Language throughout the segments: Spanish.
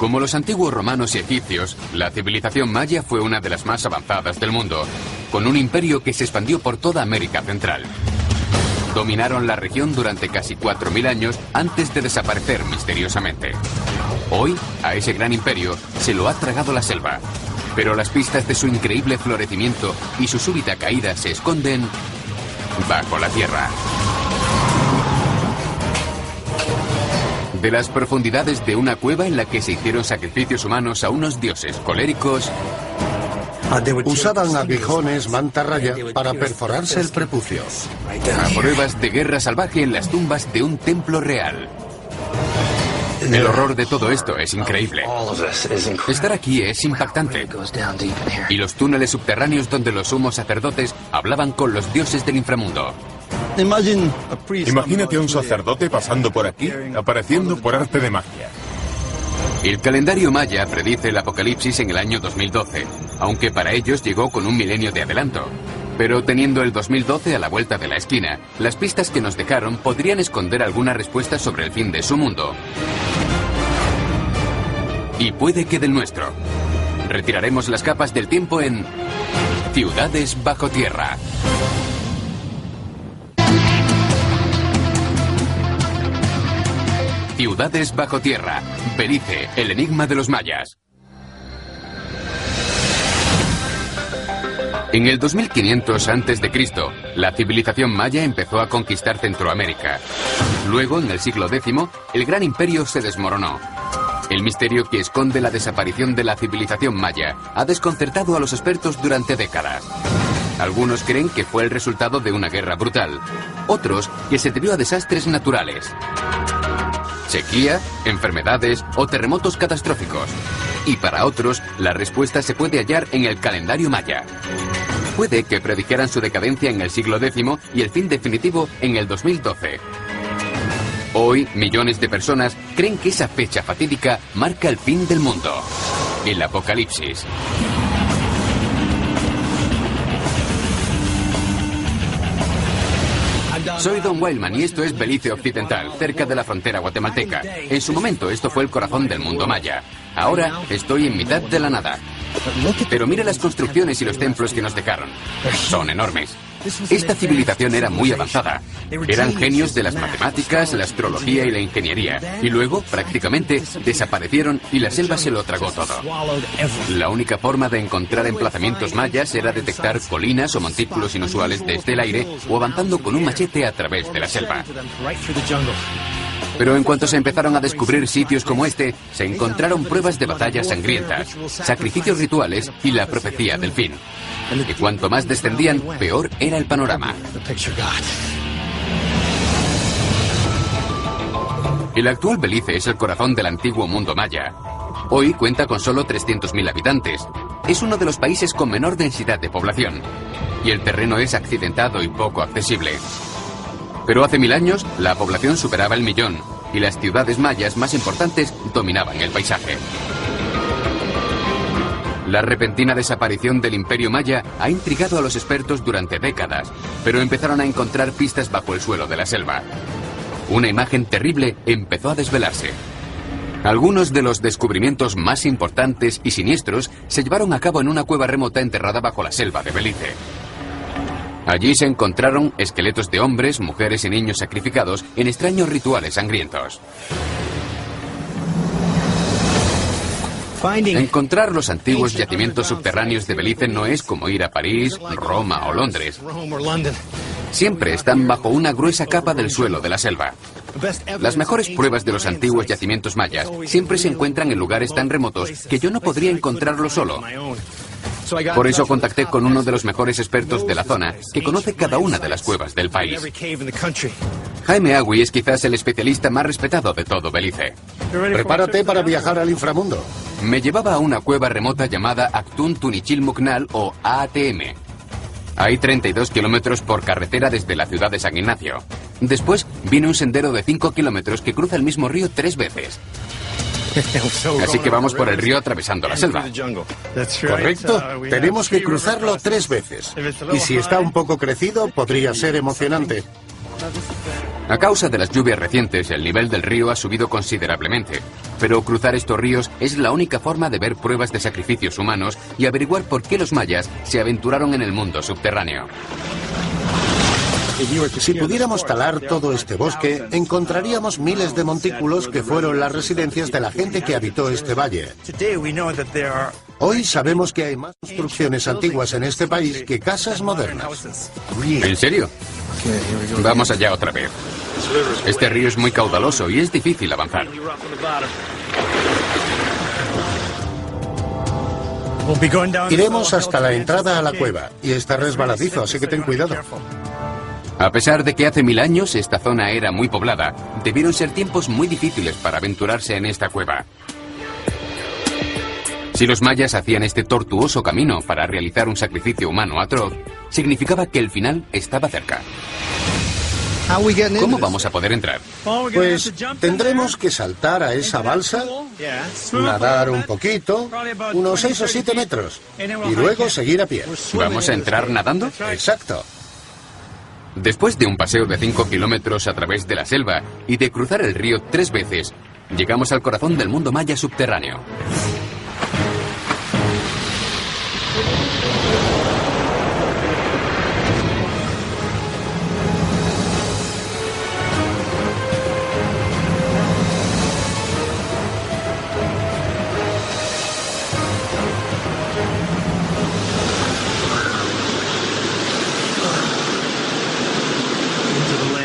Como los antiguos romanos y egipcios, la civilización maya fue una de las más avanzadas del mundo, con un imperio que se expandió por toda América Central. Dominaron la región durante casi 4000 años antes de desaparecer misteriosamente. Hoy, a ese gran imperio se lo ha tragado la selva, pero las pistas de su increíble florecimiento y su súbita caída se esconden bajo la tierra. De las profundidades de una cueva en la que se hicieron sacrificios humanos a unos dioses coléricos, usaban aguijones mantarraya para perforarse el prepucio. a pruebas de guerra salvaje en las tumbas de un templo real. El horror de todo esto es increíble. Estar aquí es impactante. Y los túneles subterráneos donde los sumos sacerdotes hablaban con los dioses del inframundo. Imagínate a un sacerdote pasando por aquí, apareciendo por arte de magia. El calendario maya predice el apocalipsis en el año 2012, aunque para ellos llegó con un milenio de adelanto. Pero teniendo el 2012 a la vuelta de la esquina, las pistas que nos dejaron podrían esconder alguna respuesta sobre el fin de su mundo. Y puede que del nuestro. Retiraremos las capas del tiempo en Ciudades bajo tierra. Ciudades bajo tierra. Belice, el enigma de los mayas. En el 2500 a.C., la civilización maya empezó a conquistar Centroamérica. Luego, en el siglo X, el gran imperio se desmoronó. El misterio que esconde la desaparición de la civilización maya ha desconcertado a los expertos durante décadas. Algunos creen que fue el resultado de una guerra brutal, otros que se debió a desastres naturales. Sequía, enfermedades o terremotos catastróficos. Y para otros, la respuesta se puede hallar en el calendario maya. Puede que predijeran su decadencia en el siglo X y el fin definitivo en el 2012. Hoy, millones de personas creen que esa fecha fatídica marca el fin del mundo. El apocalipsis. Soy Don Wildman y esto es Belice Occidental, cerca de la frontera guatemalteca. En su momento esto fue el corazón del mundo maya. Ahora estoy en mitad de la nada. Pero mira las construcciones y los templos que nos dejaron. Son enormes. Esta civilización era muy avanzada. Eran genios de las matemáticas, la astrología y la ingeniería. Y luego, prácticamente, desaparecieron y la selva se lo tragó todo. La única forma de encontrar emplazamientos mayas era detectar colinas o montículos inusuales desde el aire o avanzando con un machete a través de la selva. Pero en cuanto se empezaron a descubrir sitios como este, se encontraron pruebas de batallas sangrientas, sacrificios rituales y la profecía del fin. Y cuanto más descendían, peor era el panorama. El actual Belice es el corazón del antiguo mundo maya. Hoy cuenta con solo 300.000 habitantes. Es uno de los países con menor densidad de población. Y el terreno es accidentado y poco accesible. Pero hace 1000 años, la población superaba el 1.000.000 y las ciudades mayas más importantes dominaban el paisaje. La repentina desaparición del imperio maya ha intrigado a los expertos durante décadas, pero empezaron a encontrar pistas bajo el suelo de la selva. Una imagen terrible empezó a desvelarse. Algunos de los descubrimientos más importantes y siniestros se llevaron a cabo en una cueva remota enterrada bajo la selva de Belice. Allí se encontraron esqueletos de hombres, mujeres y niños sacrificados en extraños rituales sangrientos. Encontrar los antiguos yacimientos subterráneos de Belice no es como ir a París, Roma o Londres. Siempre están bajo una gruesa capa del suelo de la selva. Las mejores pruebas de los antiguos yacimientos mayas siempre se encuentran en lugares tan remotos que yo no podría encontrarlo solo. Por eso contacté con uno de los mejores expertos de la zona, que conoce cada una de las cuevas del país. Jaime Agui es quizás el especialista más respetado de todo Belice. Prepárate para viajar al inframundo. Me llevaba a una cueva remota llamada Actún Tunichil Muknal o ATM. Hay 32 kilómetros por carretera desde la ciudad de San Ignacio. Después viene un sendero de 5 kilómetros que cruza el mismo río 3 veces. Así que vamos por el río atravesando la selva. Correcto. Tenemos que cruzarlo 3 veces. Y si está un poco crecido, podría ser emocionante. A causa de las lluvias recientes, el nivel del río ha subido considerablemente. Pero cruzar estos ríos es la única forma de ver pruebas de sacrificios humanos y averiguar por qué los mayas se aventuraron en el mundo subterráneo. Si pudiéramos talar todo este bosque, encontraríamos miles de montículos que fueron las residencias de la gente que habitó este valle. Hoy sabemos que hay más construcciones antiguas en este país que casas modernas. ¿En serio? Vamos allá otra vez. Este río es muy caudaloso y es difícil avanzar. Iremos hasta la entrada a la cueva, y está resbaladizo, así que ten cuidado. A pesar de que hace 1000 años esta zona era muy poblada, debieron ser tiempos muy difíciles para aventurarse en esta cueva. Si los mayas hacían este tortuoso camino para realizar un sacrificio humano atroz, significaba que el final estaba cerca. ¿Cómo vamos a poder entrar? Pues tendremos que saltar a esa balsa, nadar un poquito, unos 6 o 7 metros, y luego seguir a pie. ¿Vamos a entrar nadando? Exacto. Después de un paseo de 5 kilómetros a través de la selva y de cruzar el río 3 veces, llegamos al corazón del mundo maya subterráneo.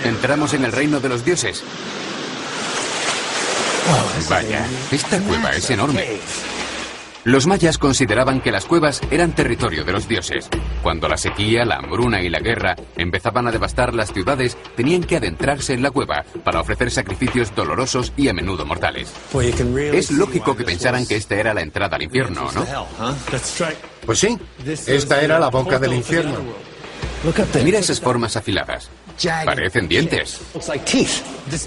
Entramos en el reino de los dioses. Vaya, esta cueva es enorme. Los mayas consideraban que las cuevas eran territorio de los dioses. Cuando la sequía, la hambruna y la guerra empezaban a devastar las ciudades, tenían que adentrarse en la cueva para ofrecer sacrificios dolorosos y a menudo mortales. Es lógico que pensaran que esta era la entrada al infierno, ¿no? Pues sí, esta era la boca del infierno. Mira esas formas afiladas. Parecen dientes.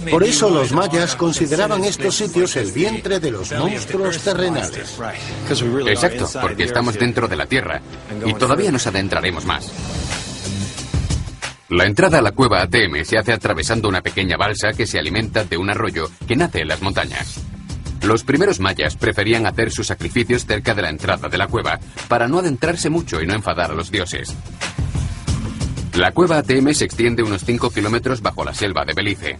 Por eso los mayas consideraban estos sitios el vientre de los monstruos terrenales. Exacto, porque estamos dentro de la tierra y todavía nos adentraremos más. La entrada a la cueva ATM se hace atravesando una pequeña balsa que se alimenta de un arroyo que nace en las montañas. Los primeros mayas preferían hacer sus sacrificios cerca de la entrada de la cueva para no adentrarse mucho y no enfadar a los dioses. La cueva ATM se extiende unos 5 kilómetros bajo la selva de Belice.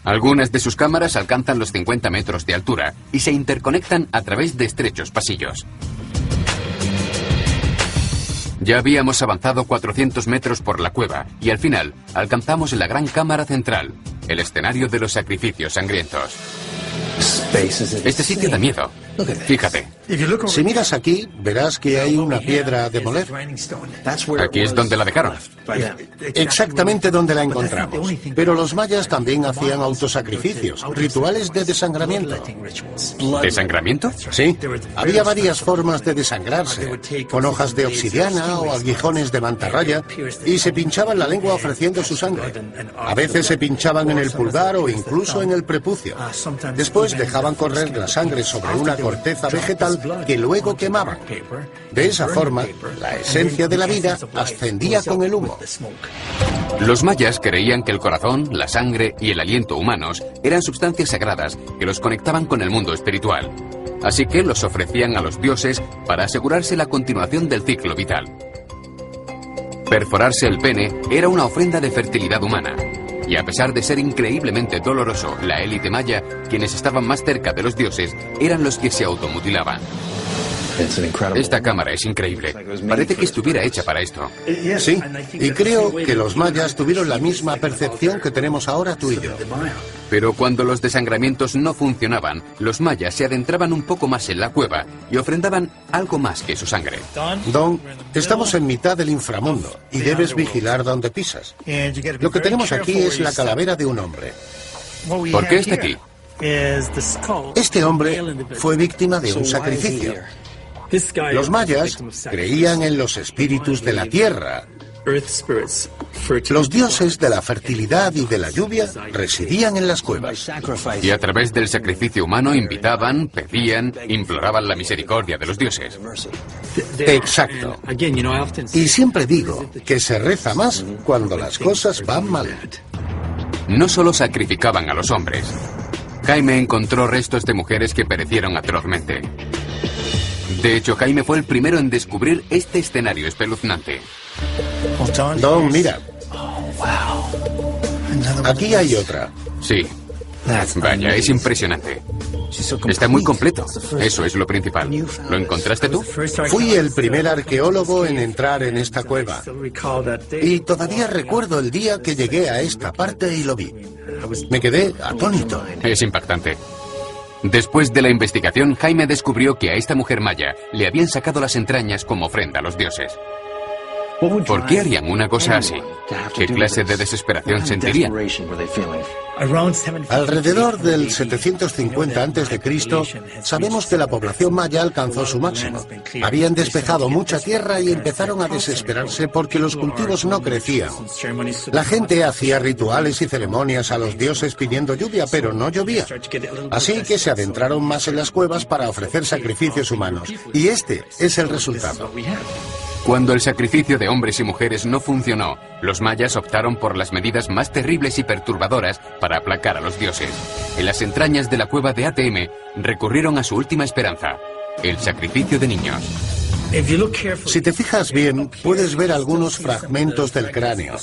Algunas de sus cámaras alcanzan los 50 metros de altura y se interconectan a través de estrechos pasillos. Ya habíamos avanzado 400 metros por la cueva y al final alcanzamos la gran cámara central, el escenario de los sacrificios sangrientos. Este sitio da miedo. Fíjate. Si miras aquí, verás que hay una piedra a demoler. Aquí es donde la dejaron. Exactamente donde la encontramos. Pero los mayas también hacían autosacrificios, rituales de desangramiento. ¿Desangramiento? Sí, había varias formas de desangrarse, con hojas de obsidiana o aguijones de mantarraya, y se pinchaban la lengua ofreciendo su sangre. A veces se pinchaban en el pulgar o incluso en el prepucio. Después dejaban correr la sangre sobre una corteza vegetal que luego quemaban. De esa forma, la esencia de la vida ascendía con el humo. Los mayas creían que el corazón, la sangre y el aliento humanos eran sustancias sagradas que los conectaban con el mundo espiritual. Así que los ofrecían a los dioses para asegurarse la continuación del ciclo vital. Perforarse el pene era una ofrenda de fertilidad humana. Y a pesar de ser increíblemente doloroso, la élite maya, quienes estaban más cerca de los dioses, eran los que se automutilaban. Esta cámara es increíble. Parece que estuviera hecha para esto. Sí, y creo que los mayas tuvieron la misma percepción que tenemos ahora tú y yo. Pero cuando los desangramientos no funcionaban, los mayas se adentraban un poco más en la cueva y ofrendaban algo más que su sangre. Don, estamos en mitad del inframundo y debes vigilar donde pisas. Lo que tenemos aquí es la calavera de un hombre. ¿Por qué está aquí? Este hombre fue víctima de un sacrificio. Los mayas creían en los espíritus de la tierra. Los dioses de la fertilidad y de la lluvia residían en las cuevas. Y a través del sacrificio humano invitaban, pedían, imploraban la misericordia de los dioses. Exacto. Y siempre digo que se reza más cuando las cosas van mal. no solo sacrificaban a los hombres. Jaime encontró restos de mujeres que perecieron atrozmente. De hecho, Jaime fue el primero en descubrir este escenario espeluznante. Don, mira. Aquí hay otra. Sí. Vaya, es impresionante. Está muy completo. Eso es lo principal. ¿Lo encontraste tú? Fui el primer arqueólogo en entrar en esta cueva. Y todavía recuerdo el día que llegué a esta parte y lo vi. Me quedé atónito. Es impactante. Después de la investigación, Jaime descubrió que a esta mujer maya le habían sacado las entrañas como ofrenda a los dioses. ¿Por qué harían una cosa así? ¿Qué clase de desesperación sentirían? Alrededor del 750 a.C., sabemos que la población maya alcanzó su máximo. Habían despejado mucha tierra y empezaron a desesperarse porque los cultivos no crecían. La gente hacía rituales y ceremonias a los dioses pidiendo lluvia, pero no llovía. Así que se adentraron más en las cuevas para ofrecer sacrificios humanos. Y este es el resultado. Cuando el sacrificio de hombres y mujeres no funcionó, los mayas optaron por las medidas más terribles y perturbadoras para aplacar a los dioses. En las entrañas de la cueva de ATM recurrieron a su última esperanza, el sacrificio de niños. Si te fijas bien, puedes ver algunos fragmentos del cráneo.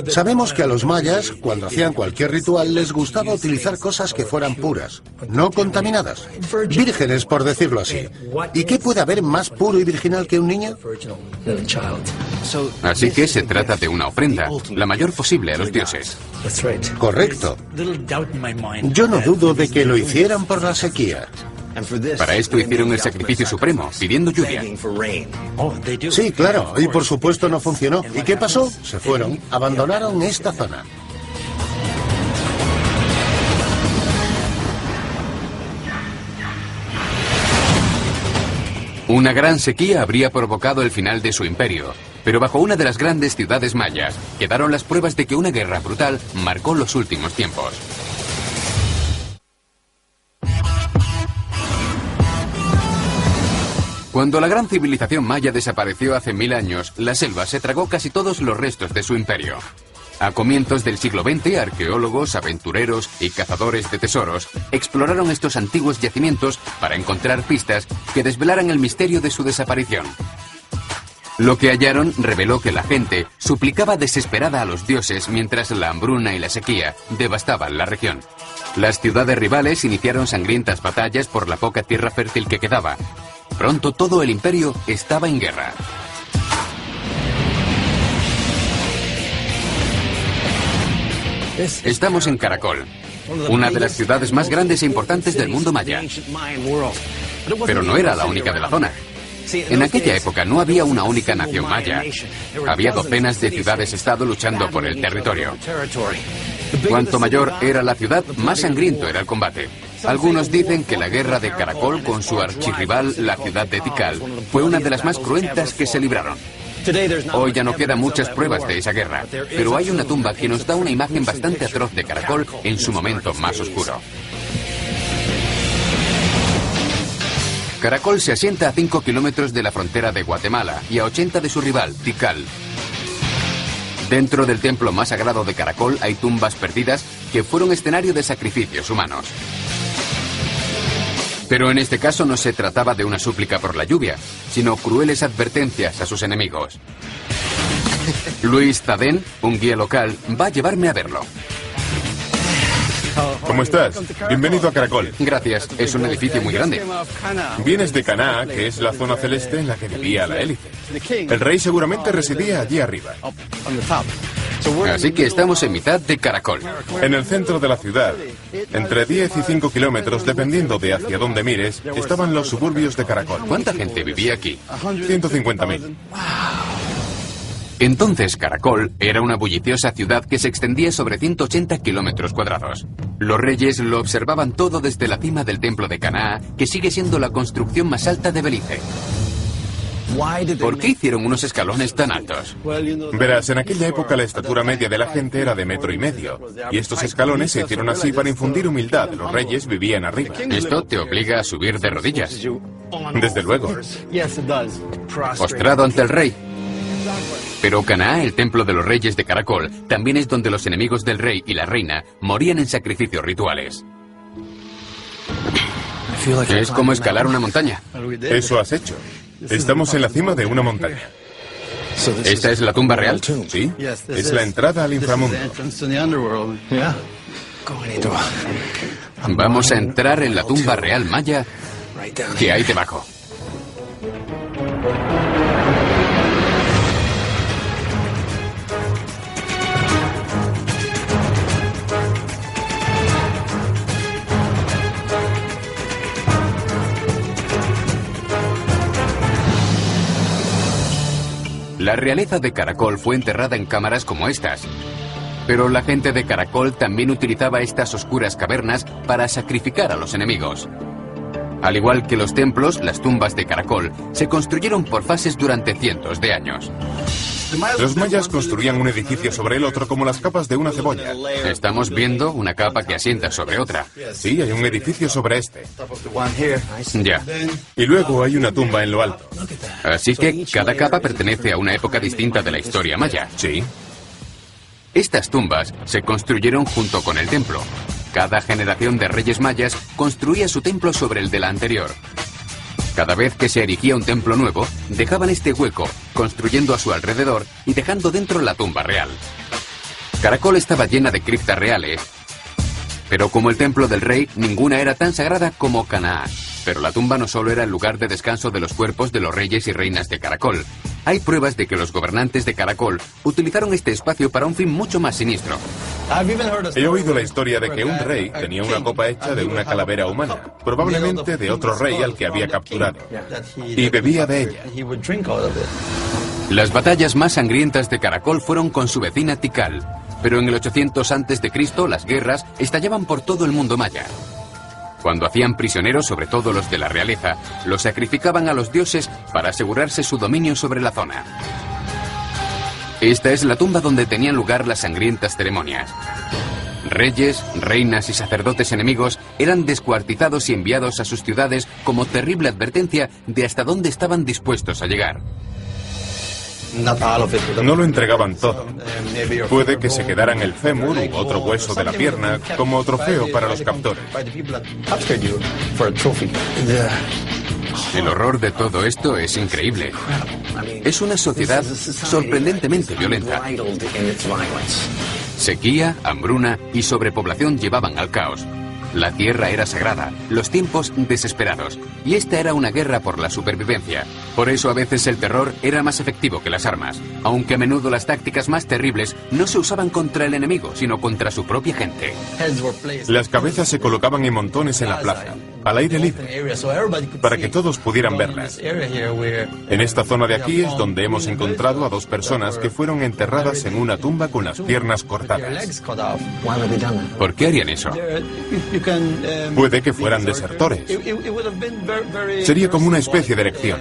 Sabemos que a los mayas, cuando hacían cualquier ritual, les gustaba utilizar cosas que fueran puras, no contaminadas, vírgenes, por decirlo así. ¿Y qué puede haber más puro y virginal que un niño? Así que se trata de una ofrenda, la mayor posible a los dioses. Correcto. Yo no dudo de que lo hicieran por la sequía. Para esto hicieron el sacrificio supremo, pidiendo lluvia. Sí, claro, y por supuesto no funcionó. ¿Y qué pasó? Se fueron, abandonaron esta zona. Una gran sequía habría provocado el final de su imperio, pero bajo una de las grandes ciudades mayas quedaron las pruebas de que una guerra brutal marcó los últimos tiempos. Cuando la gran civilización maya desapareció hace 1000 años, la selva se tragó casi todos los restos de su imperio. A comienzos del siglo XX, arqueólogos, aventureros y cazadores de tesoros exploraron estos antiguos yacimientos para encontrar pistas que desvelaran el misterio de su desaparición. Lo que hallaron reveló que la gente suplicaba desesperada a los dioses mientras la hambruna y la sequía devastaban la región. Las ciudades rivales iniciaron sangrientas batallas por la poca tierra fértil que quedaba. Pronto todo el imperio estaba en guerra. Estamos en Caracol, una de las ciudades más grandes e importantes del mundo maya. Pero no era la única de la zona. En aquella época no había una única nación maya. Había docenas de ciudades-estado luchando por el territorio. Cuanto mayor era la ciudad, más sangriento era el combate. Algunos dicen que la guerra de Caracol con su archirrival, la ciudad de Tikal, fue una de las más cruentas que se libraron. Hoy ya no quedan muchas pruebas de esa guerra, pero hay una tumba que nos da una imagen bastante atroz de Caracol en su momento más oscuro. Caracol se asienta a 5 kilómetros de la frontera de Guatemala y a 80 de su rival, Tikal. Dentro del templo más sagrado de Caracol hay tumbas perdidas que fueron escenario de sacrificios humanos. Pero en este caso no se trataba de una súplica por la lluvia, sino crueles advertencias a sus enemigos. Luis Tadén, un guía local, va a llevarme a verlo. ¿Cómo estás? Bienvenido a Caracol. Gracias, es un edificio muy grande. Vienes de Caná, que es la zona celeste en la que vivía la élite. El rey seguramente residía allí arriba. Así que estamos en mitad de Caracol. En el centro de la ciudad, entre 10 y 5 kilómetros, dependiendo de hacia dónde mires, estaban los suburbios de Caracol. ¿Cuánta gente vivía aquí? 150.000. Entonces Caracol era una bulliciosa ciudad que se extendía sobre 180 kilómetros cuadrados. Los reyes lo observaban todo desde la cima del templo de Caná, que sigue siendo la construcción más alta de Belice. ¿Por qué hicieron unos escalones tan altos? Verás, en aquella época la estatura media de la gente era de 1,5 metros. Y estos escalones se hicieron así para infundir humildad. Los reyes vivían arriba. Esto te obliga a subir de rodillas. Desde luego. Postrado ante el rey. Pero Canaá, el templo de los reyes de Caracol, también es donde los enemigos del rey y la reina morían en sacrificios rituales. Es como escalar una montaña. Eso has hecho. Estamos en la cima de una montaña. ¿Esta es la tumba real? Sí, es la entrada al inframundo. Vamos a entrar en la tumba real maya que hay debajo. La realeza de Caracol fue enterrada en cámaras como estas. Pero la gente de Caracol también utilizaba estas oscuras cavernas para sacrificar a los enemigos. Al igual que los templos, las tumbas de Caracol se construyeron por fases durante cientos de años. Los mayas construían un edificio sobre el otro como las capas de una cebolla. Estamos viendo una capa que asienta sobre otra. Sí, hay un edificio sobre este. Ya. Y luego hay una tumba en lo alto. Así que cada capa pertenece a una época distinta de la historia maya. Sí. Estas tumbas se construyeron junto con el templo. Cada generación de reyes mayas construía su templo sobre el de la anterior. Cada vez que se erigía un templo nuevo, dejaban este hueco, construyendo a su alrededor y dejando dentro la tumba real. Caracol estaba llena de criptas reales, pero como el templo del rey, ninguna era tan sagrada como Canaá. Pero la tumba no solo era el lugar de descanso de los cuerpos de los reyes y reinas de Caracol. Hay pruebas de que los gobernantes de Caracol utilizaron este espacio para un fin mucho más siniestro. He oído la historia de que un rey tenía una copa hecha de una calavera humana, probablemente de otro rey al que había capturado, y bebía de ella. Las batallas más sangrientas de Caracol fueron con su vecina Tikal, pero en el 800 a.C. las guerras estallaban por todo el mundo maya. Cuando hacían prisioneros, sobre todo los de la realeza, los sacrificaban a los dioses para asegurarse su dominio sobre la zona. Esta es la tumba donde tenían lugar las sangrientas ceremonias. Reyes, reinas y sacerdotes enemigos eran descuartizados y enviados a sus ciudades como terrible advertencia de hasta dónde estaban dispuestos a llegar. No lo entregaban todo. Puede que se quedaran el fémur u otro hueso de la pierna como trofeo para los captores. El horror de todo esto es increíble. Es una sociedad sorprendentemente violenta. Sequía, hambruna y sobrepoblación llevaban al caos. La tierra era sagrada, los tiempos desesperados, y esta era una guerra por la supervivencia. Por eso a veces el terror era más efectivo que las armas, aunque a menudo las tácticas más terribles no se usaban contra el enemigo, sino contra su propia gente. Las cabezas se colocaban en montones en la plaza, al aire libre, para que todos pudieran verlas. En esta zona de aquí es donde hemos encontrado a dos personas que fueron enterradas en una tumba con las piernas cortadas. ¿Por qué harían eso? Puede que fueran desertores. Sería como una especie de lección.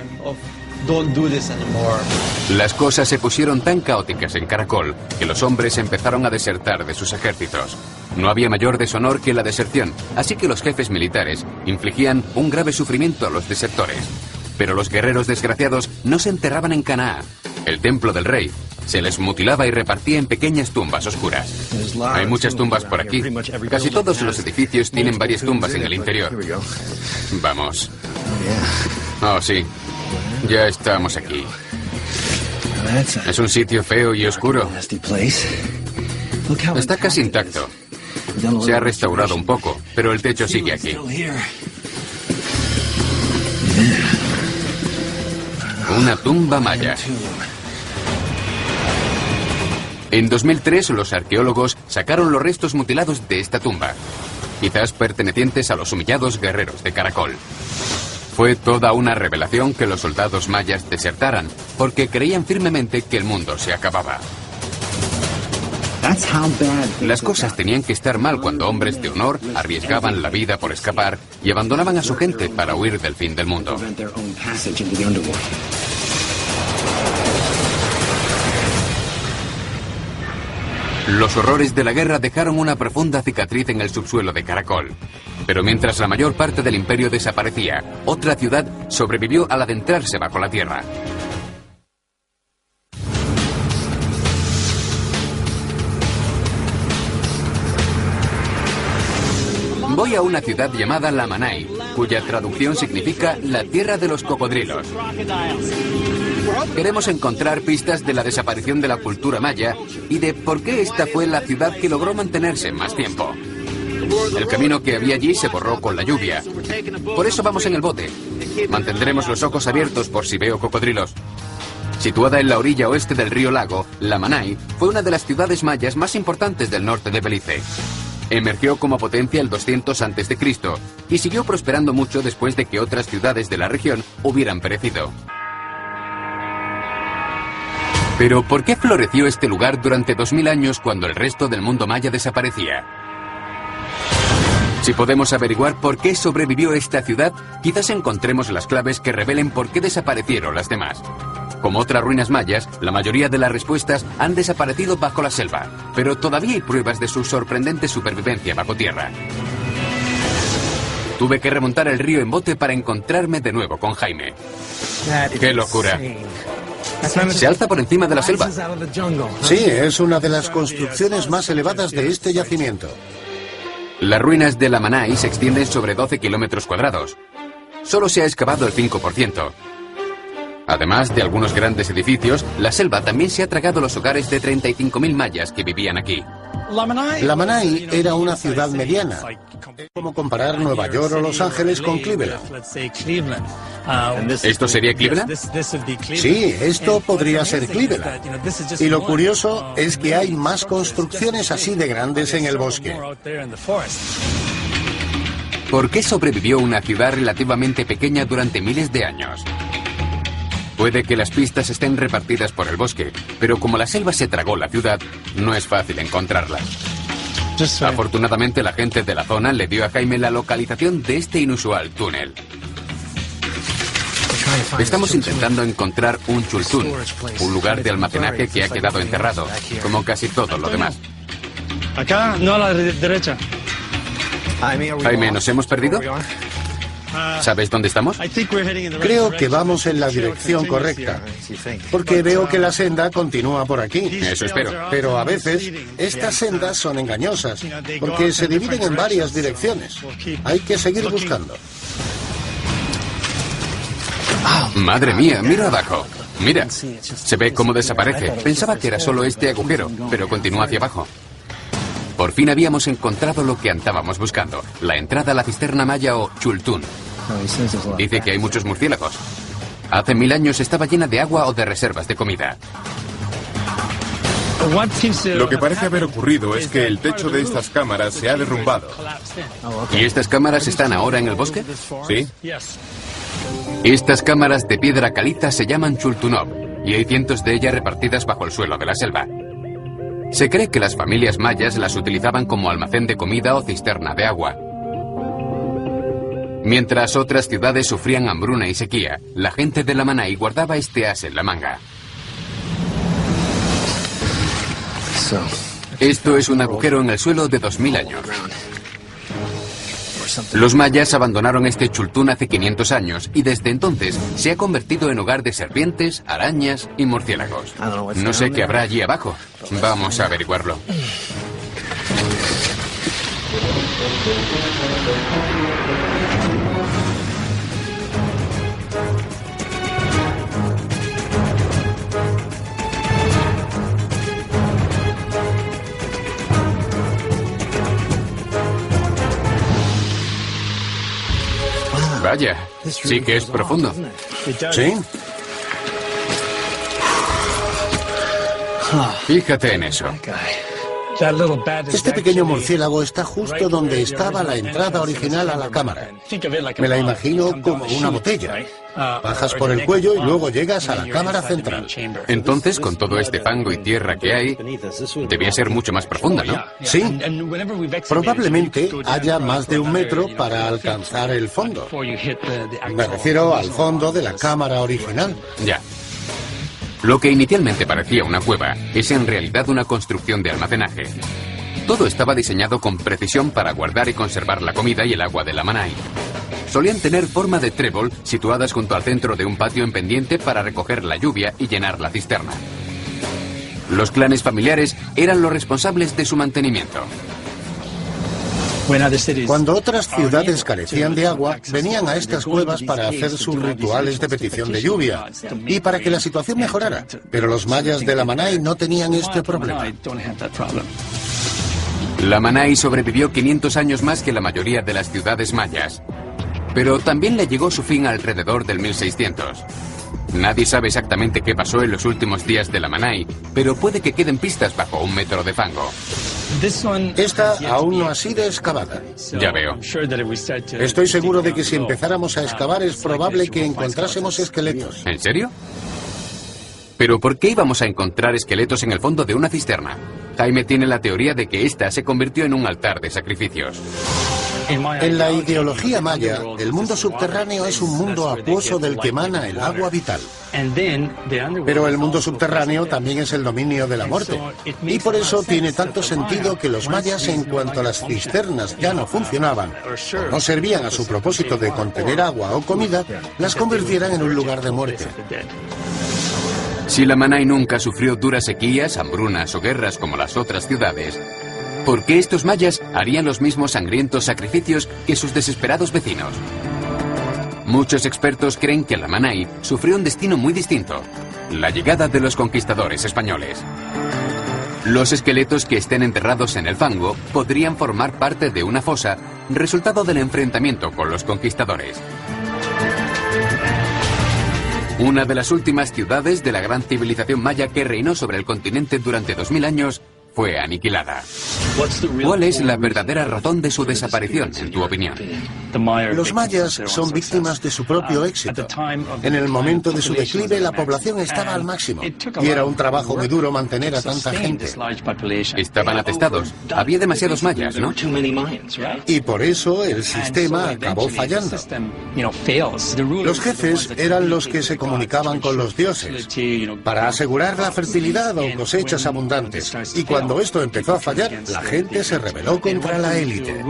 Las cosas se pusieron tan caóticas en Caracol que los hombres empezaron a desertar de sus ejércitos. No había mayor deshonor que la deserción, así que los jefes militares infligían un grave sufrimiento a los desertores. Pero los guerreros desgraciados no se enterraban en Canaá, el templo del rey. Se les mutilaba y repartía en pequeñas tumbas oscuras. Hay muchas tumbas por aquí. Casi todos los edificios tienen varias tumbas en el interior. Vamos. Oh, sí. Ya estamos aquí. Es un sitio feo y oscuro. Está casi intacto. Se ha restaurado un poco, pero el techo sigue aquí. Una tumba maya. En 2003 los arqueólogos sacaron los restos mutilados de esta tumba, quizás pertenecientes a los humillados guerreros de Caracol. Fue toda una revelación que los soldados mayas desertaran, porque creían firmemente que el mundo se acababa. Las cosas tenían que estar mal cuando hombres de honor arriesgaban la vida por escapar y abandonaban a su gente para huir del fin del mundo. Los horrores de la guerra dejaron una profunda cicatriz en el subsuelo de Caracol. Pero mientras la mayor parte del imperio desaparecía, otra ciudad sobrevivió al adentrarse bajo la tierra. Voy a una ciudad llamada Lamanai, cuya traducción significa la tierra de los cocodrilos. Queremos encontrar pistas de la desaparición de la cultura maya y de por qué esta fue la ciudad que logró mantenerse más tiempo. El camino que había allí se borró con la lluvia. Por eso vamos en el bote. Mantendremos los ojos abiertos por si veo cocodrilos. Situada en la orilla oeste del río Lago, Lamanai fue una de las ciudades mayas más importantes del norte de Belice. Emergió como potencia el 200 a.C. y siguió prosperando mucho después de que otras ciudades de la región hubieran perecido. Pero ¿por qué floreció este lugar durante 2000 años cuando el resto del mundo maya desaparecía? Si podemos averiguar por qué sobrevivió esta ciudad, quizás encontremos las claves que revelen por qué desaparecieron las demás. Como otras ruinas mayas, la mayoría de las respuestas han desaparecido bajo la selva, pero todavía hay pruebas de su sorprendente supervivencia bajo tierra. Tuve que remontar el río en bote para encontrarme de nuevo con Jaime. ¡Qué locura! Se alza por encima de la selva. Sí, es una de las construcciones más elevadas de este yacimiento. Las ruinas de Lamanai se extienden sobre 12 kilómetros cuadrados. Solo se ha excavado el 5%. Además de algunos grandes edificios, la selva también se ha tragado los hogares de 35.000 mayas que vivían aquí. Lamanai era una ciudad mediana. Es como comparar Nueva York o Los Ángeles con Cleveland. ¿Esto sería Cleveland? Sí, esto podría ser Cleveland. Y lo curioso es que hay más construcciones así de grandes en el bosque. ¿Por qué sobrevivió una ciudad relativamente pequeña durante miles de años? Puede que las pistas estén repartidas por el bosque, pero como la selva se tragó la ciudad, no es fácil encontrarlas. Afortunadamente, la gente de la zona le dio a Jaime la localización de este inusual túnel. Estamos intentando encontrar un chultún, un lugar de almacenaje que ha quedado enterrado, como casi todo lo demás. Acá, no a la derecha. Jaime, ¿nos hemos perdido? ¿Sabes dónde estamos? Creo que vamos en la dirección correcta, porque veo que la senda continúa por aquí. Eso espero. Pero a veces estas sendas son engañosas, porque se dividen en varias direcciones. Hay que seguir buscando. Madre mía, mira abajo. Mira, se ve cómo desaparece. Pensaba que era solo este agujero, pero continúa hacia abajo. Por fin habíamos encontrado lo que andábamos buscando, la entrada a la cisterna maya o chultún. Dice que hay muchos murciélagos. Hace 1000 años estaba llena de agua o de reservas de comida. Lo que parece haber ocurrido es que el techo de estas cámaras se ha derrumbado. ¿Y estas cámaras están ahora en el bosque? ¿Sí? Estas cámaras de piedra caliza se llaman chultunov y hay cientos de ellas repartidas bajo el suelo de la selva. Se cree que las familias mayas las utilizaban como almacén de comida o cisterna de agua. Mientras otras ciudades sufrían hambruna y sequía, la gente de Lamanai guardaba este as en la manga. Esto es un agujero en el suelo de 2000 años. Los mayas abandonaron este chultún hace 500 años y desde entonces se ha convertido en hogar de serpientes, arañas y murciélagos. No sé qué habrá allí abajo. Vamos a averiguarlo. Vaya, sí que es profundo. ¿Sí? Fíjate en eso. Este pequeño murciélago está justo donde estaba la entrada original a la cámara. Me la imagino como una botella. Bajas por el cuello y luego llegas a la cámara central. Entonces, con todo este fango y tierra que hay, debía ser mucho más profunda, ¿no? Sí. Probablemente haya más de 1 metro para alcanzar el fondo. Me refiero al fondo de la cámara original. Ya. Lo que inicialmente parecía una cueva es en realidad una construcción de almacenaje. Todo estaba diseñado con precisión para guardar y conservar la comida y el agua de Lamanai. Solían tener forma de trébol situadas junto al centro de un patio en pendiente para recoger la lluvia y llenar la cisterna. Los clanes familiares eran los responsables de su mantenimiento. Cuando otras ciudades carecían de agua, venían a estas cuevas para hacer sus rituales de petición de lluvia y para que la situación mejorara. Pero los mayas de Lamanai no tenían este problema. Lamanai sobrevivió 500 años más que la mayoría de las ciudades mayas. Pero también le llegó su fin alrededor del 1600. Nadie sabe exactamente qué pasó en los últimos días de Lamanai, pero puede que queden pistas bajo 1 metro de fango. Esta aún no ha sido excavada. Ya veo. Estoy seguro de que si empezáramos a excavar es probable que encontrásemos esqueletos. ¿En serio? ¿Pero por qué íbamos a encontrar esqueletos en el fondo de una cisterna? Jaime tiene la teoría de que esta se convirtió en un altar de sacrificios. En la ideología maya, el mundo subterráneo es un mundo acuoso del que emana el agua vital. Pero el mundo subterráneo también es el dominio de la muerte. Y por eso tiene tanto sentido que los mayas, en cuanto las cisternas ya no funcionaban, o no servían a su propósito de contener agua o comida, las convirtieran en un lugar de muerte. Si Lamanai nunca sufrió duras sequías, hambrunas o guerras como las otras ciudades, ¿por qué estos mayas harían los mismos sangrientos sacrificios que sus desesperados vecinos? Muchos expertos creen que Lamanai sufrió un destino muy distinto: la llegada de los conquistadores españoles. Los esqueletos que estén enterrados en el fango podrían formar parte de una fosa, resultado del enfrentamiento con los conquistadores. Una de las últimas ciudades de la gran civilización maya que reinó sobre el continente durante 2000 años fue aniquilada. ¿Cuál es la verdadera razón de su desaparición, en tu opinión? Los mayas son víctimas de su propio éxito. En el momento de su declive, la población estaba al máximo, y era un trabajo muy duro mantener a tanta gente. Estaban atestados. Había demasiados mayas, ¿no? Y por eso el sistema acabó fallando. Los jefes eran los que se comunicaban con los dioses para asegurar la fertilidad o cosechas abundantes. Y cuando esto empezó a fallar, la gente se rebeló contra la élite.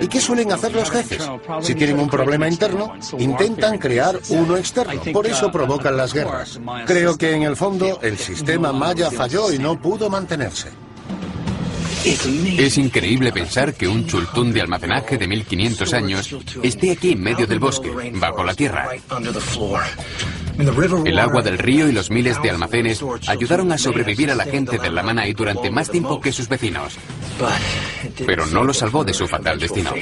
¿Y qué suelen hacer los jefes? Si tienen un problema interno, intentan crear uno externo. Por eso provocan las guerras. Creo que en el fondo el sistema maya falló y no pudo mantenerse. Es increíble pensar que un chultún de almacenaje de 1500 años esté aquí en medio del bosque, bajo la tierra. El agua del río y los miles de almacenes ayudaron a sobrevivir a la gente de Lamanai durante más tiempo que sus vecinos, pero no los salvó de su fatal destino.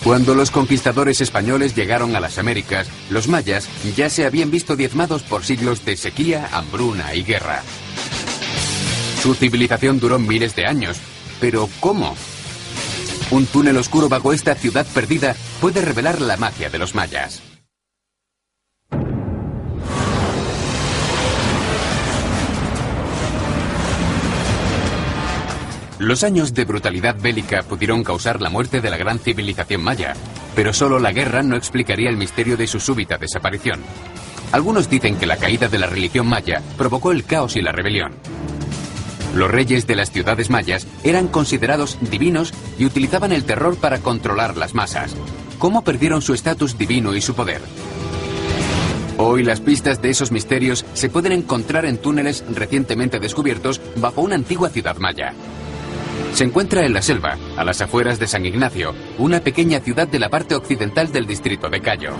Cuando los conquistadores españoles llegaron a las Américas, los mayas ya se habían visto diezmados por siglos de sequía, hambruna y guerra. Su civilización duró miles de años, pero ¿cómo? Un túnel oscuro bajo esta ciudad perdida puede revelar la magia de los mayas. Los años de brutalidad bélica pudieron causar la muerte de la gran civilización maya, pero solo la guerra no explicaría el misterio de su súbita desaparición. Algunos dicen que la caída de la religión maya provocó el caos y la rebelión. Los reyes de las ciudades mayas eran considerados divinos y utilizaban el terror para controlar las masas. ¿Cómo perdieron su estatus divino y su poder? Hoy las pistas de esos misterios se pueden encontrar en túneles recientemente descubiertos bajo una antigua ciudad maya. Se encuentra en la selva, a las afueras de San Ignacio, una pequeña ciudad de la parte occidental del distrito de Cayo.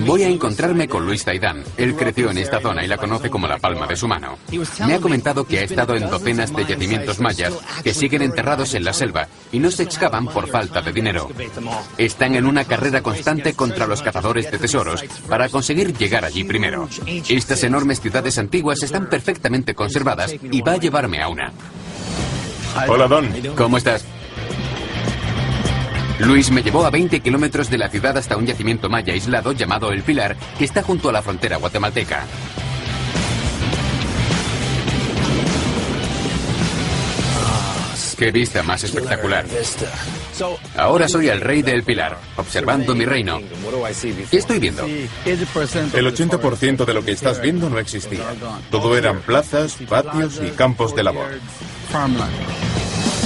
Voy a encontrarme con Luis Zaidán. Él creció en esta zona y la conoce como la palma de su mano. Me ha comentado que ha estado en docenas de yacimientos mayas que siguen enterrados en la selva y no se excavan por falta de dinero. Están en una carrera constante contra los cazadores de tesoros para conseguir llegar allí primero. Estas enormes ciudades antiguas están perfectamente conservadas y va a llevarme a una. Hola, Don. ¿Cómo estás? Luis me llevó a 20 kilómetros de la ciudad hasta un yacimiento maya aislado llamado El Pilar, que está junto a la frontera guatemalteca. ¡Qué vista más espectacular! Ahora soy el rey de El Pilar, observando mi reino. ¿Qué estoy viendo? El 80% de lo que estás viendo no existía. Todo eran plazas, patios y campos de labor.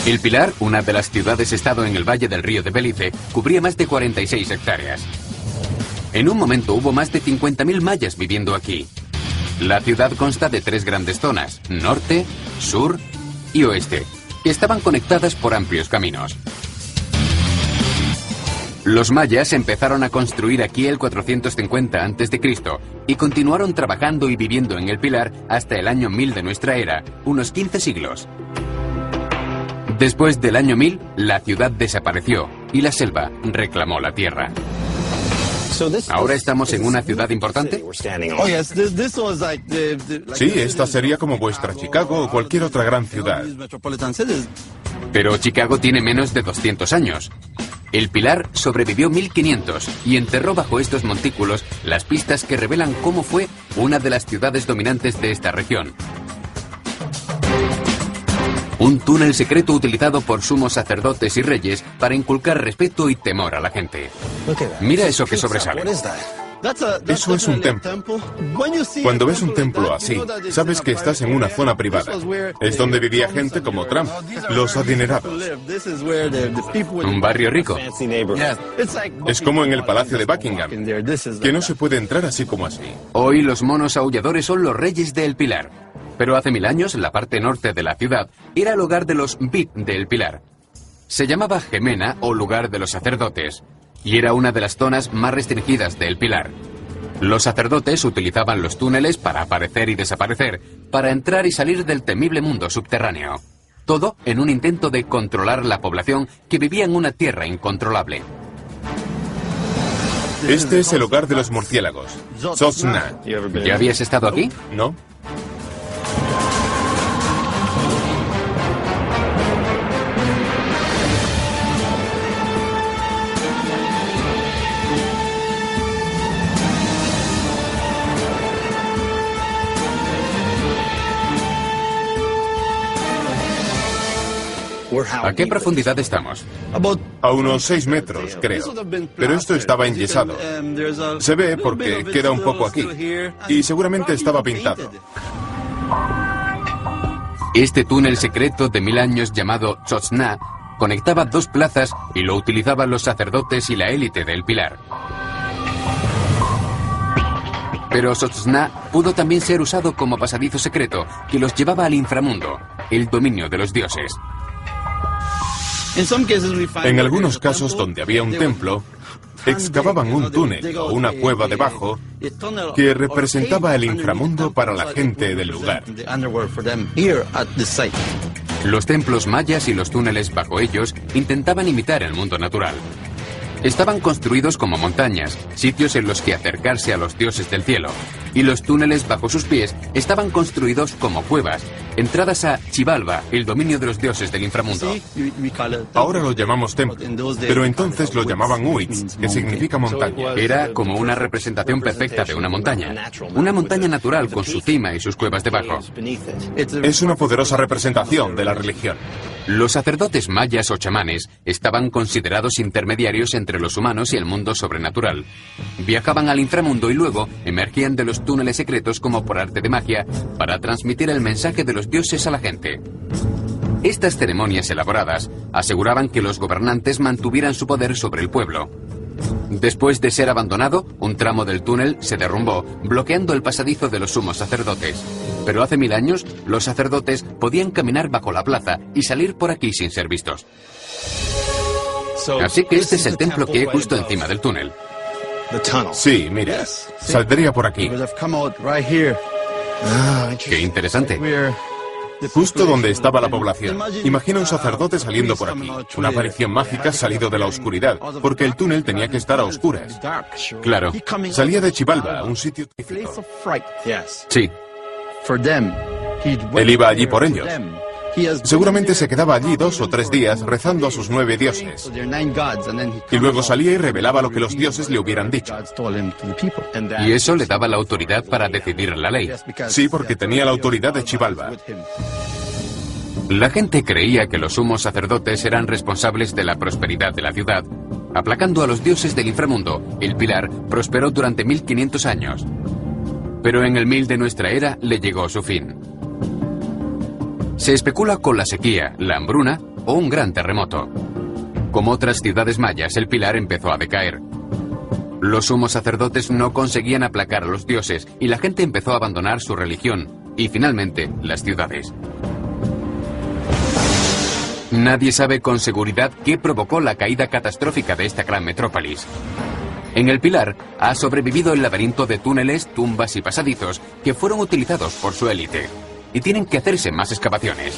El Pilar, una de las ciudades-estado en el valle del río de Belice, cubría más de 46 hectáreas. En un momento hubo más de 50.000 mayas viviendo aquí. La ciudad consta de 3 grandes zonas, norte, sur y oeste, que estaban conectadas por amplios caminos. Los mayas empezaron a construir aquí el 450 a.C. y continuaron trabajando y viviendo en el Pilar hasta el año 1000 de nuestra era, unos 15 siglos. Después del año 1000, la ciudad desapareció y la selva reclamó la tierra. ¿Ahora estamos en una ciudad importante? Sí, esta sería como vuestra Chicago o cualquier otra gran ciudad. Pero Chicago tiene menos de 200 años. El Pilar sobrevivió 1500 y enterró bajo estos montículos las pistas que revelan cómo fue una de las ciudades dominantes de esta región. Un túnel secreto utilizado por sumos sacerdotes y reyes para inculcar respeto y temor a la gente. Mira eso que sobresale. Eso es un templo. Cuando ves un templo así, sabes que estás en una zona privada. Es donde vivía gente como Trump, los adinerados. Un barrio rico. Es como en el Palacio de Buckingham, que no se puede entrar así como así. Hoy los monos aulladores son los reyes del Pilar. Pero hace 1000 años, la parte norte de la ciudad era el hogar de los Bit del Pilar. Se llamaba Gemena o lugar de los sacerdotes, y era una de las zonas más restringidas del Pilar. Los sacerdotes utilizaban los túneles para aparecer y desaparecer, para entrar y salir del temible mundo subterráneo. Todo en un intento de controlar la población que vivía en una tierra incontrolable. Este es el hogar de los murciélagos, Tzotzna. ¿Ya habías estado aquí? ¿No? ¿A qué profundidad estamos? A unos 6 metros, creo. Pero esto estaba enyesado. Se ve porque queda un poco aquí. Y seguramente estaba pintado. Este túnel secreto de 1000 años llamado Tzotzna conectaba 2 plazas y lo utilizaban los sacerdotes y la élite del Pilar. Pero Tzotzna pudo también ser usado como pasadizo secreto que los llevaba al inframundo, el dominio de los dioses. En algunos casos donde había un templo, excavaban un túnel o una cueva debajo que representaba el inframundo para la gente del lugar. Los templos mayas y los túneles bajo ellos intentaban imitar el mundo natural. Estaban construidos como montañas, sitios en los que acercarse a los dioses del cielo, y los túneles bajo sus pies estaban construidos como cuevas, entradas a Xibalba, el dominio de los dioses del inframundo. Ahora lo llamamos templo, pero entonces lo llamaban Uitz, que significa montaña. Era como una representación perfecta de una montaña natural con su cima y sus cuevas debajo. Es una poderosa representación de la religión. Los sacerdotes mayas o chamanes estaban considerados intermediarios entre los humanos y el mundo sobrenatural. Viajaban al inframundo y luego emergían de los túneles secretos como por arte de magia para transmitir el mensaje de los dioses a la gente. Estas ceremonias elaboradas aseguraban que los gobernantes mantuvieran su poder sobre el pueblo. Después de ser abandonado, un tramo del túnel se derrumbó, bloqueando el pasadizo de los sumos sacerdotes. Pero hace 1000 años, los sacerdotes podían caminar bajo la plaza y salir por aquí sin ser vistos. Así que este es el templo que hay justo encima del túnel. Sí, mira, saldría por aquí. Qué interesante. Justo donde estaba la población. Imagina un sacerdote saliendo por aquí. Una aparición mágica salido de la oscuridad, porque el túnel tenía que estar a oscuras. Claro. Salía de Xibalba, un sitio típico. Sí. Él iba allí por ellos. Seguramente se quedaba allí 2 o 3 días rezando a sus 9 dioses. Y luego salía y revelaba lo que los dioses le hubieran dicho. Y eso le daba la autoridad para decidir la ley. Sí, porque tenía la autoridad de Xibalba. La gente creía que los sumos sacerdotes eran responsables de la prosperidad de la ciudad. Aplacando a los dioses del inframundo, el Pilar prosperó durante 1500 años. Pero en el 1000 de nuestra era le llegó su fin. Se especula con la sequía, la hambruna o un gran terremoto. Como otras ciudades mayas, el Pilar empezó a decaer. Los sumos sacerdotes no conseguían aplacar a los dioses y la gente empezó a abandonar su religión y finalmente las ciudades. Nadie sabe con seguridad qué provocó la caída catastrófica de esta gran metrópolis. En el Pilar ha sobrevivido el laberinto de túneles, tumbas y pasadizos que fueron utilizados por su élite. Y tienen que hacerse más excavaciones.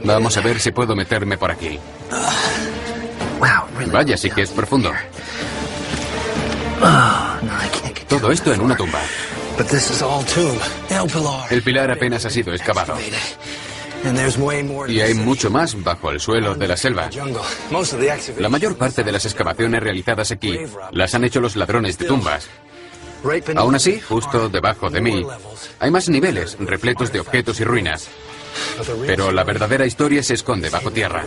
Vamos a ver si puedo meterme por aquí. Vaya, sí que es profundo. Todo esto en una tumba. El Pilar apenas ha sido excavado. Y hay mucho más bajo el suelo de la selva. La mayor parte de las excavaciones realizadas aquí las han hecho los ladrones de tumbas. Aún así, justo debajo de mí, hay más niveles repletos de objetos y ruinas. Pero la verdadera historia se esconde bajo tierra.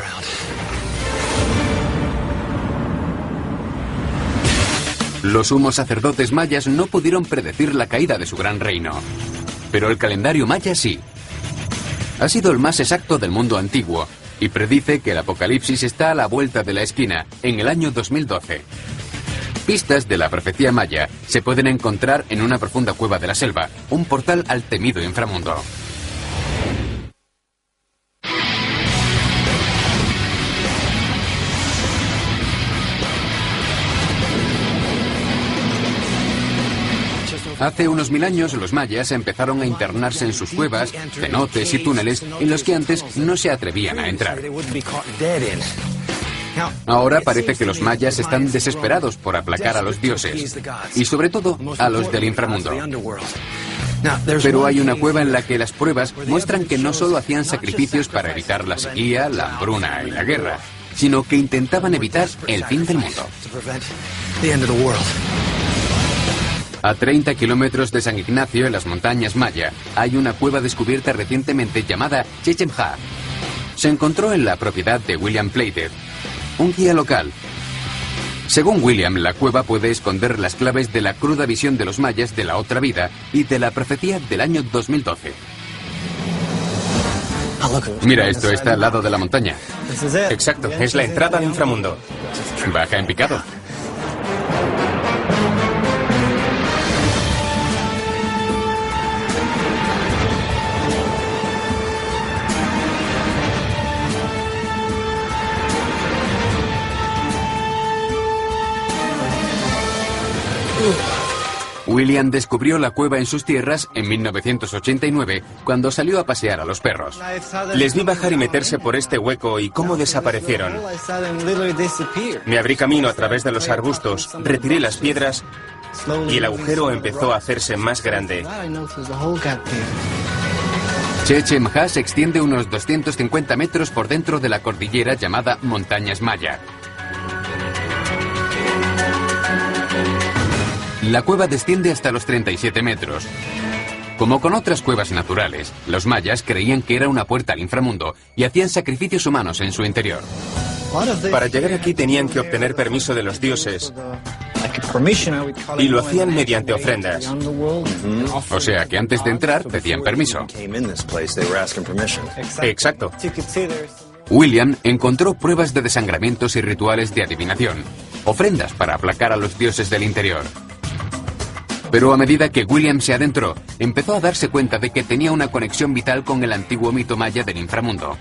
Los sumos sacerdotes mayas no pudieron predecir la caída de su gran reino. Pero el calendario maya sí. Ha sido el más exacto del mundo antiguo y predice que el apocalipsis está a la vuelta de la esquina en el año 2012. Pistas de la profecía maya se pueden encontrar en una profunda cueva de la selva, un portal al temido inframundo. Hace unos 1000 años los mayas empezaron a internarse en sus cuevas, cenotes y túneles en los que antes no se atrevían a entrar. Ahora parece que los mayas están desesperados por aplacar a los dioses, y sobre todo a los del inframundo. Pero hay una cueva en la que las pruebas muestran que no solo hacían sacrificios para evitar la sequía, la hambruna y la guerra, sino que intentaban evitar el fin del mundo. A 30 kilómetros de San Ignacio, en las montañas Maya, hay una cueva descubierta recientemente llamada Chichen Itza. Se encontró en la propiedad de William Plated, un guía local. Según William, la cueva puede esconder las claves de la cruda visión de los mayas de la otra vida y de la profecía del año 2012. Mira, esto está al lado de la montaña. Exacto, es la entrada al inframundo. Baja en picado. William descubrió la cueva en sus tierras en 1989, cuando salió a pasear a los perros. Les vi bajar y meterse por este hueco y cómo desaparecieron. Me abrí camino a través de los arbustos, retiré las piedras y el agujero empezó a hacerse más grande. Chichen Itza se extiende unos 250 metros por dentro de la cordillera llamada Montañas Maya. La cueva desciende hasta los 37 metros. Como con otras cuevas naturales, los mayas creían que era una puerta al inframundo y hacían sacrificios humanos en su interior. Para llegar aquí tenían que obtener permiso de los dioses y lo hacían mediante ofrendas. O sea que antes de entrar pedían permiso. Exacto. William encontró pruebas de desangramientos y rituales de adivinación, ofrendas para aplacar a los dioses del interior. Pero a medida que William se adentró, empezó a darse cuenta de que tenía una conexión vital con el antiguo mito maya del inframundo.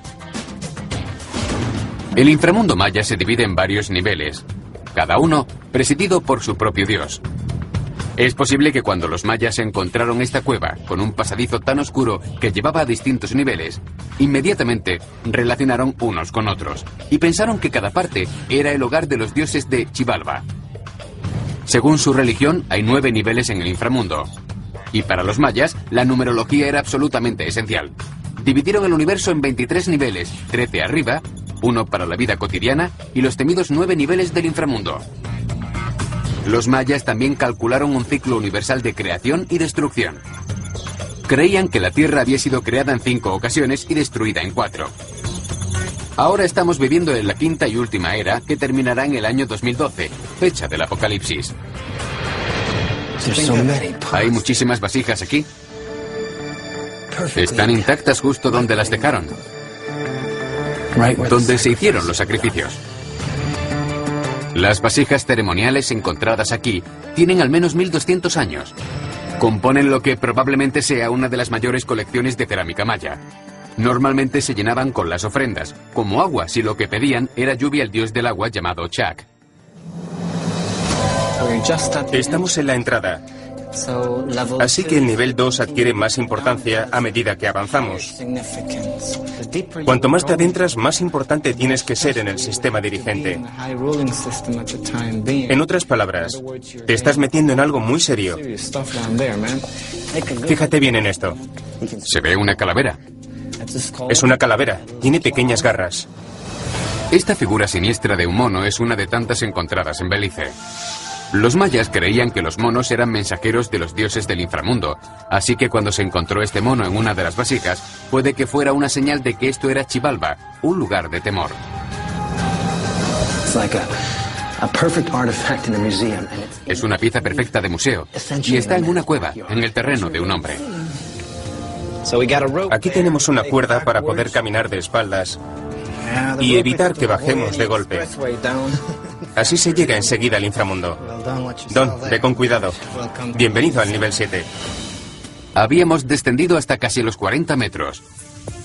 El inframundo maya se divide en varios niveles, cada uno presidido por su propio dios. Es posible que cuando los mayas encontraron esta cueva, con un pasadizo tan oscuro que llevaba a distintos niveles, inmediatamente relacionaron unos con otros y pensaron que cada parte era el hogar de los dioses de Xibalba. Según su religión, hay 9 niveles en el inframundo. Y para los mayas, la numerología era absolutamente esencial. Dividieron el universo en 23 niveles, 13 arriba, 1 para la vida cotidiana y los temidos 9 niveles del inframundo. Los mayas también calcularon un ciclo universal de creación y destrucción. Creían que la Tierra había sido creada en 5 ocasiones y destruida en 4. Ahora estamos viviendo en la quinta y última era, que terminará en el año 2012, fecha del apocalipsis. Hay muchísimas vasijas aquí. Están intactas justo donde las dejaron, donde se hicieron los sacrificios. Las vasijas ceremoniales encontradas aquí tienen al menos 1200 años. Componen lo que probablemente sea una de las mayores colecciones de cerámica maya. Normalmente se llenaban con las ofrendas, como agua si lo que pedían era lluvia al dios del agua llamado Chak. Estamos en la entrada, así que el nivel 2 adquiere más importancia a medida que avanzamos. Cuanto más te adentras, más importante tienes que ser en el sistema dirigente. En otras palabras, te estás metiendo en algo muy serio. Fíjate bien en esto. Se ve una calavera. Es una calavera, tiene pequeñas garras. Esta figura siniestra de un mono es una de tantas encontradas en Belice. Los mayas creían que los monos eran mensajeros de los dioses del inframundo, así que cuando se encontró este mono en una de las vasijas, puede que fuera una señal de que esto era Xibalba, un lugar de temor. Es una pieza perfecta de museo, y está en una cueva, en el terreno de un hombre. Aquí tenemos una cuerda para poder caminar de espaldas y evitar que bajemos de golpe. Así se llega enseguida al inframundo. Don, ve con cuidado. Bienvenido al nivel 7. Habíamos descendido hasta casi los 40 metros.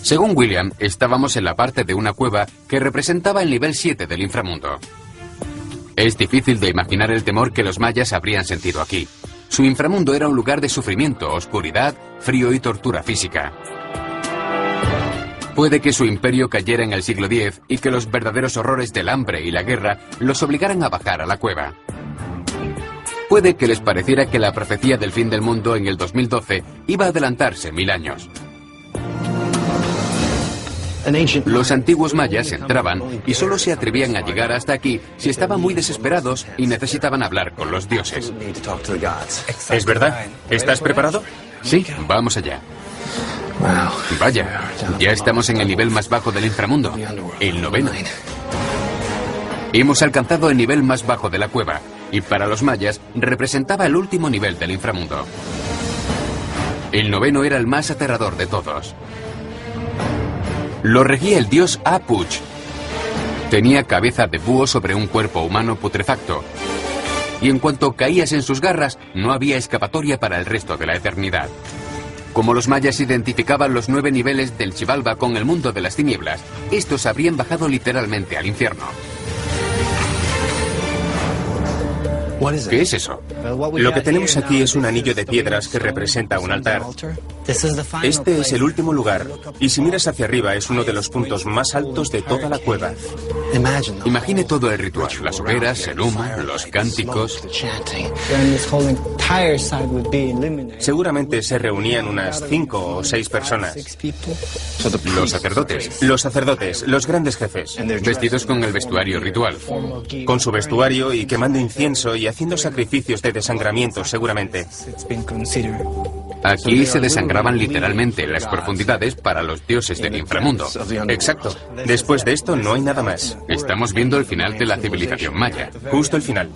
Según William, estábamos en la parte de una cueva que representaba el nivel 7 del inframundo. Es difícil de imaginar el temor que los mayas habrían sentido aquí. Su inframundo era un lugar de sufrimiento, oscuridad, frío y tortura física. Puede que su imperio cayera en el siglo X y que los verdaderos horrores del hambre y la guerra los obligaran a bajar a la cueva. Puede que les pareciera que la profecía del fin del mundo en el 2012 iba a adelantarse 1000 años. Los antiguos mayas entraban y solo se atrevían a llegar hasta aquí si estaban muy desesperados y necesitaban hablar con los dioses. ¿Es verdad? ¿Estás preparado? Sí, vamos allá. Vaya, ya estamos en el nivel más bajo del inframundo, el 9º. Hemos alcanzado el nivel más bajo de la cueva, y para los mayas representaba el último nivel del inframundo. El 9º era el más aterrador de todos. Lo regía el dios Apuch. Tenía cabeza de búho sobre un cuerpo humano putrefacto, y en cuanto caías en sus garras, no había escapatoria para el resto de la eternidad. Como los mayas identificaban los 9 niveles del Xibalba con el mundo de las tinieblas, estos habrían bajado literalmente al infierno. ¿Qué es eso? Lo que tenemos aquí es un anillo de piedras que representa un altar. Este es el último lugar, y si miras hacia arriba es uno de los puntos más altos de toda la cueva. Imagine todo el ritual, las hogueras, el humo, los cánticos. Seguramente se reunían unas 5 o 6 personas. Los sacerdotes. Los sacerdotes, los grandes jefes. Vestidos con el vestuario ritual. Con su vestuario y quemando incienso y haciendo sacrificios de desangramiento, seguramente. Aquí se desangraban literalmente en las profundidades para los dioses del inframundo. Exacto. Después de esto no hay nada más. Estamos viendo el final de la civilización maya. Justo el final.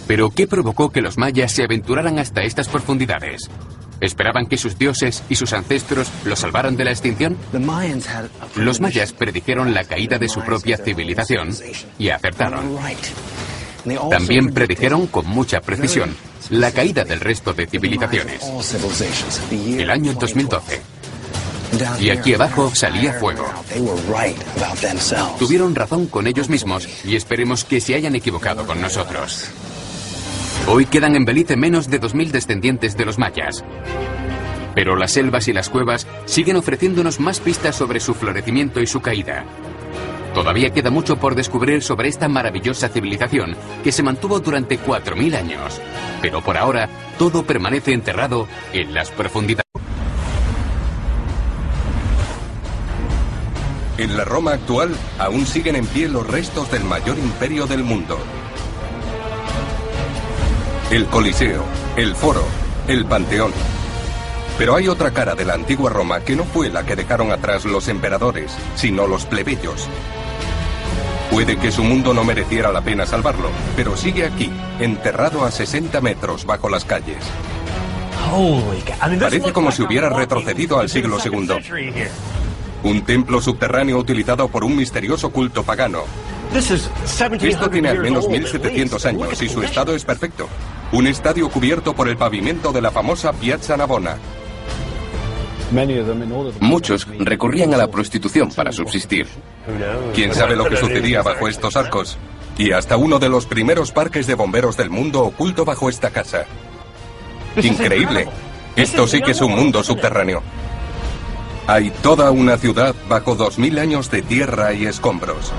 ¿Pero qué provocó que los mayas se aventuraran hasta estas profundidades? ¿Esperaban que sus dioses y sus ancestros los salvaran de la extinción? Los mayas predijeron la caída de su propia civilización y acertaron. También predijeron con mucha precisión la caída del resto de civilizaciones. El año 2012. Y aquí abajo salía fuego. Tuvieron razón con ellos mismos y esperemos que se hayan equivocado con nosotros. Hoy quedan en Belice menos de 2000 descendientes de los mayas. Pero las selvas y las cuevas siguen ofreciéndonos más pistas sobre su florecimiento y su caída. Todavía queda mucho por descubrir sobre esta maravillosa civilización que se mantuvo durante 4000 años. Pero por ahora, todo permanece enterrado en las profundidades. En la Roma actual, aún siguen en pie los restos del mayor imperio del mundo. El Coliseo, el Foro, el Panteón. Pero hay otra cara de la antigua Roma que no fue la que dejaron atrás los emperadores, sino los plebeyos. Puede que su mundo no mereciera la pena salvarlo, pero sigue aquí, enterrado a 60 metros bajo las calles. Parece como si hubiera retrocedido al siglo II. Un templo subterráneo utilizado por un misterioso culto pagano. Esto tiene al menos 1700 años y su estado es perfecto. Un estadio cubierto por el pavimento de la famosa Piazza Navona. Muchos recurrían a la prostitución para subsistir. ¿Quién sabe lo que sucedía bajo estos arcos? Y hasta uno de los primeros parques de bomberos del mundo oculto bajo esta casa. ¡Increíble! Esto sí que es un mundo subterráneo. Hay toda una ciudad bajo 2000 años de tierra y escombros.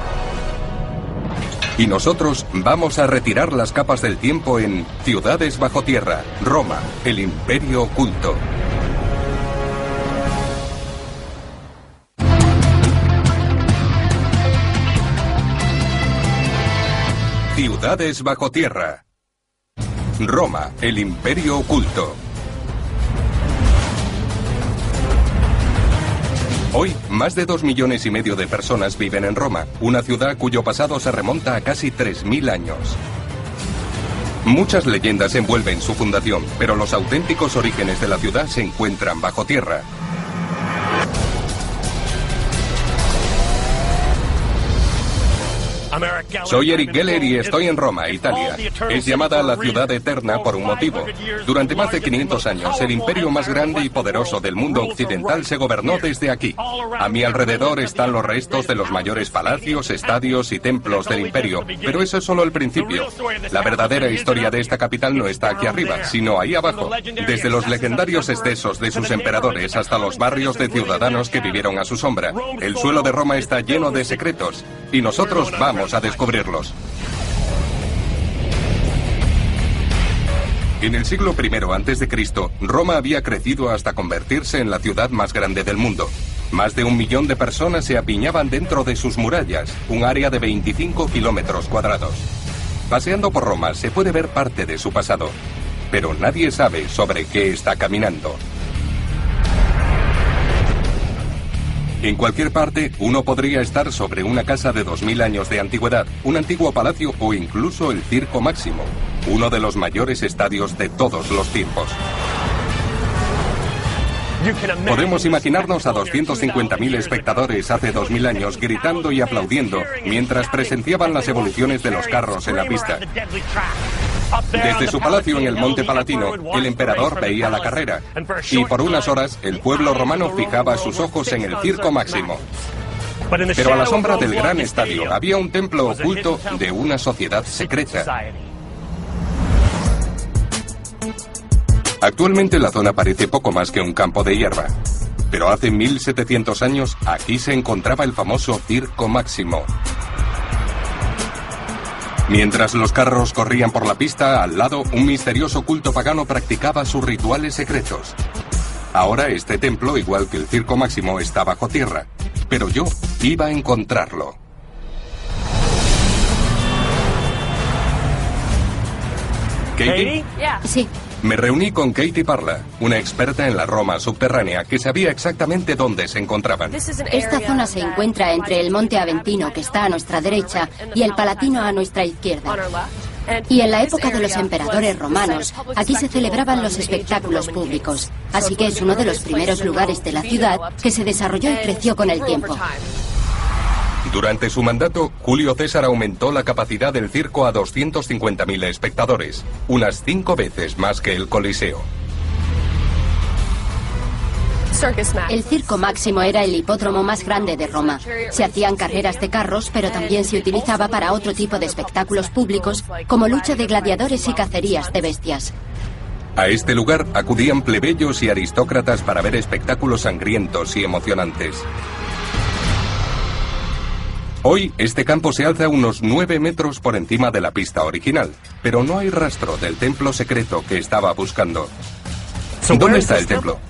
Y nosotros vamos a retirar las capas del tiempo en Ciudades bajo tierra, Roma, el Imperio oculto. Ciudades bajo tierra. Roma, el Imperio oculto. Hoy, más de 2,5 millones de personas viven en Roma, una ciudad cuyo pasado se remonta a casi 3000 años. Muchas leyendas envuelven su fundación, pero los auténticos orígenes de la ciudad se encuentran bajo tierra. Soy Eric Geller y estoy en Roma, Italia. Es llamada la ciudad eterna por un motivo. Durante más de 500 años, el imperio más grande y poderoso del mundo occidental se gobernó desde aquí. A mi alrededor están los restos de los mayores palacios, estadios y templos del imperio, pero eso es solo el principio. La verdadera historia de esta capital no está aquí arriba, sino ahí abajo. Desde los legendarios excesos de sus emperadores hasta los barrios de ciudadanos que vivieron a su sombra. El suelo de Roma está lleno de secretos, y nosotros vamos a descubrirlos. En el siglo I a.C., Roma había crecido hasta convertirse en la ciudad más grande del mundo. Más de 1 millón de personas se apiñaban dentro de sus murallas, un área de 25 kilómetros cuadrados. Paseando por Roma se puede ver parte de su pasado, pero nadie sabe sobre qué está caminando. En cualquier parte, uno podría estar sobre una casa de 2000 años de antigüedad, un antiguo palacio o incluso el Circo Máximo, uno de los mayores estadios de todos los tiempos. Podemos imaginarnos a 250.000 espectadores hace 2000 años gritando y aplaudiendo mientras presenciaban las evoluciones de los carros en la pista. Desde su palacio en el Monte Palatino, el emperador veía la carrera, y por unas horas el pueblo romano fijaba sus ojos en el Circo Máximo. Pero a la sombra del gran estadio había un templo oculto de una sociedad secreta. Actualmente la zona parece poco más que un campo de hierba, pero hace 1700 años aquí se encontraba el famoso Circo Máximo. Mientras los carros corrían por la pista, al lado, un misterioso culto pagano practicaba sus rituales secretos. Ahora este templo, igual que el Circo Máximo, está bajo tierra, pero yo iba a encontrarlo. ¿Katie? Sí. Me reuní con Katie Parla, una experta en la Roma subterránea que sabía exactamente dónde se encontraban. Esta zona se encuentra entre el Monte Aventino, que está a nuestra derecha, y el Palatino a nuestra izquierda. Y en la época de los emperadores romanos, aquí se celebraban los espectáculos públicos. Así que es uno de los primeros lugares de la ciudad que se desarrolló y creció con el tiempo. Durante su mandato, Julio César aumentó la capacidad del circo a 250.000 espectadores, unas 5 veces más que el Coliseo. El Circo Máximo era el hipódromo más grande de Roma. Se hacían carreras de carros, pero también se utilizaba para otro tipo de espectáculos públicos, como lucha de gladiadores y cacerías de bestias. A este lugar acudían plebeyos y aristócratas para ver espectáculos sangrientos y emocionantes. Hoy, este campo se alza unos 9 metros por encima de la pista original, pero no hay rastro del templo secreto que estaba buscando. ¿Dónde está el templo?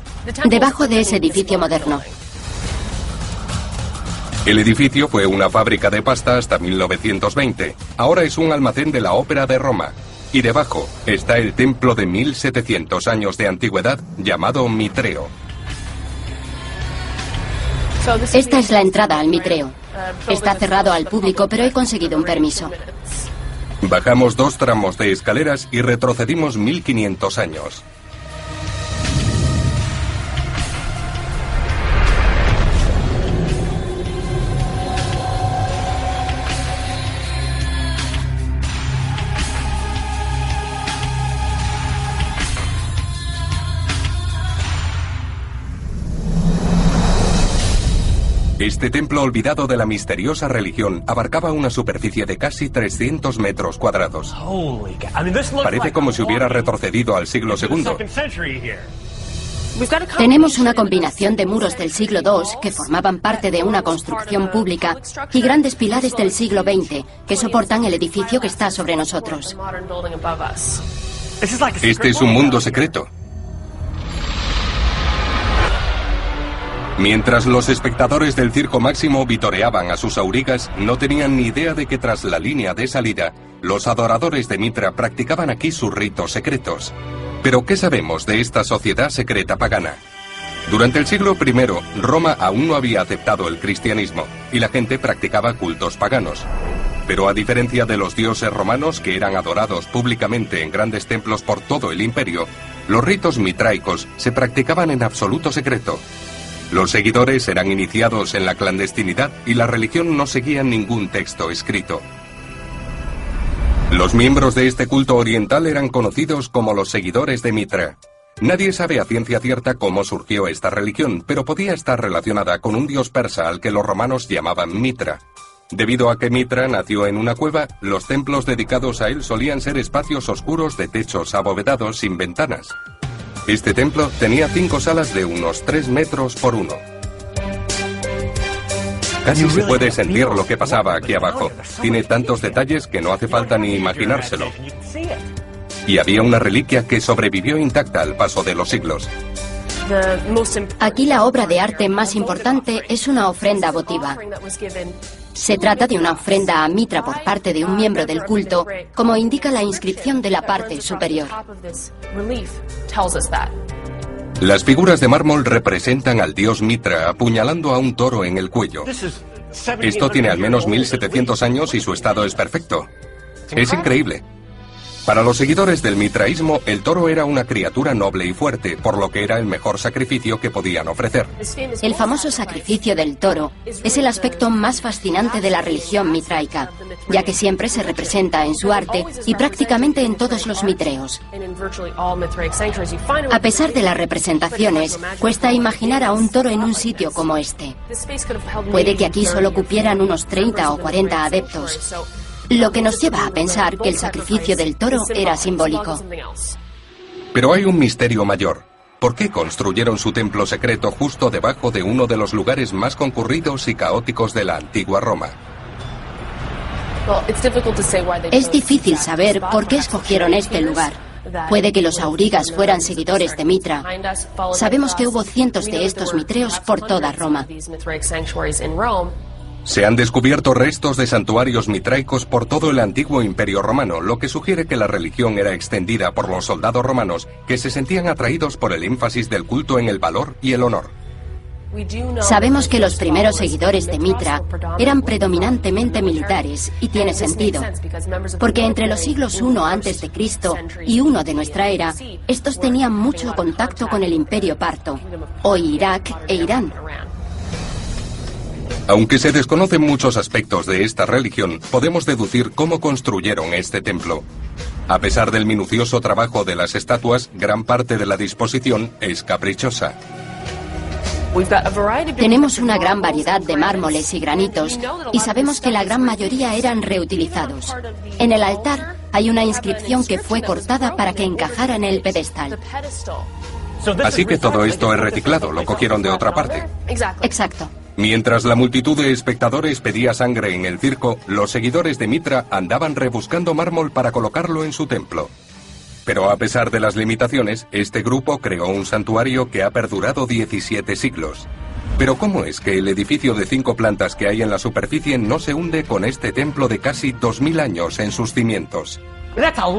Debajo de ese edificio moderno. El edificio fue una fábrica de pasta hasta 1920. Ahora es un almacén de la Ópera de Roma. Y debajo está el templo de 1700 años de antigüedad llamado Mitreo. Esta es la entrada al Mitreo. Está cerrado al público, pero he conseguido un permiso. Bajamos 2 tramos de escaleras y retrocedimos 1500 años. Este templo olvidado de la misteriosa religión abarcaba una superficie de casi 300 metros cuadrados. Parece como si hubiera retrocedido al siglo II. Tenemos una combinación de muros del siglo II que formaban parte de una construcción pública y grandes pilares del siglo XX que soportan el edificio que está sobre nosotros. Este es un mundo secreto. Mientras los espectadores del Circo Máximo vitoreaban a sus aurigas, no tenían ni idea de que tras la línea de salida, los adoradores de Mitra practicaban aquí sus ritos secretos. Pero ¿qué sabemos de esta sociedad secreta pagana? Durante el siglo I, Roma aún no había aceptado el cristianismo y la gente practicaba cultos paganos. Pero a diferencia de los dioses romanos que eran adorados públicamente en grandes templos por todo el imperio, los ritos mitraicos se practicaban en absoluto secreto. Los seguidores eran iniciados en la clandestinidad y la religión no seguía ningún texto escrito. Los miembros de este culto oriental eran conocidos como los seguidores de Mitra. Nadie sabe a ciencia cierta cómo surgió esta religión, pero podía estar relacionada con un dios persa al que los romanos llamaban Mitra. Debido a que Mitra nació en una cueva, los templos dedicados a él solían ser espacios oscuros de techos abovedados sin ventanas. Este templo tenía 5 salas de unos 3 metros por 1. Casi se puede sentir lo que pasaba aquí abajo. Tiene tantos detalles que no hace falta ni imaginárselo. Y había una reliquia que sobrevivió intacta al paso de los siglos. Aquí la obra de arte más importante es una ofrenda votiva. Se trata de una ofrenda a Mitra por parte de un miembro del culto, como indica la inscripción de la parte superior. Las figuras de mármol representan al dios Mitra apuñalando a un toro en el cuello. Esto tiene al menos 1700 años y su estado es perfecto. Es increíble. Para los seguidores del mitraísmo, el toro era una criatura noble y fuerte, por lo que era el mejor sacrificio que podían ofrecer. El famoso sacrificio del toro es el aspecto más fascinante de la religión mitraica, ya que siempre se representa en su arte y prácticamente en todos los mitreos. A pesar de las representaciones, cuesta imaginar a un toro en un sitio como este. Puede que aquí solo cupieran unos 30 o 40 adeptos. Lo que nos lleva a pensar que el sacrificio del toro era simbólico. Pero hay un misterio mayor. ¿Por qué construyeron su templo secreto justo debajo de uno de los lugares más concurridos y caóticos de la antigua Roma? Es difícil saber por qué escogieron este lugar. Puede que los aurigas fueran seguidores de Mitra. Sabemos que hubo cientos de estos mitreos por toda Roma. Se han descubierto restos de santuarios mitraicos por todo el antiguo imperio romano, lo que sugiere que la religión era extendida por los soldados romanos que se sentían atraídos por el énfasis del culto en el valor y el honor. Sabemos que los primeros seguidores de Mitra eran predominantemente militares, y tiene sentido, porque entre los siglos I a.C. y I de nuestra era, estos tenían mucho contacto con el imperio parto, hoy Irak e Irán. Aunque se desconocen muchos aspectos de esta religión, podemos deducir cómo construyeron este templo. A pesar del minucioso trabajo de las estatuas, gran parte de la disposición es caprichosa. Tenemos una gran variedad de mármoles y granitos, y sabemos que la gran mayoría eran reutilizados. En el altar hay una inscripción que fue cortada para que encajara en el pedestal. Así que todo esto es reciclado, lo cogieron de otra parte. Exacto. Mientras la multitud de espectadores pedía sangre en el circo, los seguidores de Mitra andaban rebuscando mármol para colocarlo en su templo. Pero a pesar de las limitaciones, este grupo creó un santuario que ha perdurado 17 siglos. Pero ¿cómo es que el edificio de 5 plantas que hay en la superficie no se hunde con este templo de casi 2000 años en sus cimientos?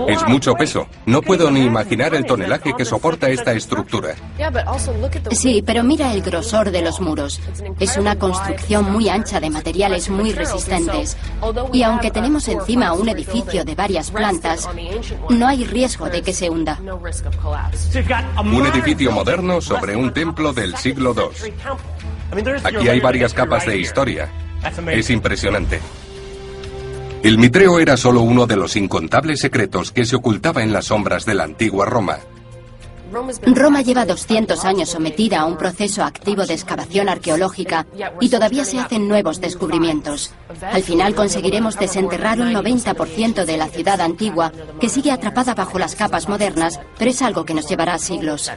Es mucho peso. No puedo ni imaginar el tonelaje que soporta esta estructura. Sí, pero mira el grosor de los muros. Es una construcción muy ancha de materiales muy resistentes. Y aunque tenemos encima un edificio de varias plantas, no hay riesgo de que se hunda. Un edificio moderno sobre un templo del siglo II. Aquí hay varias capas de historia. Es impresionante. El mitreo era solo uno de los incontables secretos que se ocultaba en las sombras de la antigua Roma. Roma lleva 200 años sometida a un proceso activo de excavación arqueológica y todavía se hacen nuevos descubrimientos. Al final conseguiremos desenterrar un 90% de la ciudad antigua, que sigue atrapada bajo las capas modernas, pero es algo que nos llevará siglos.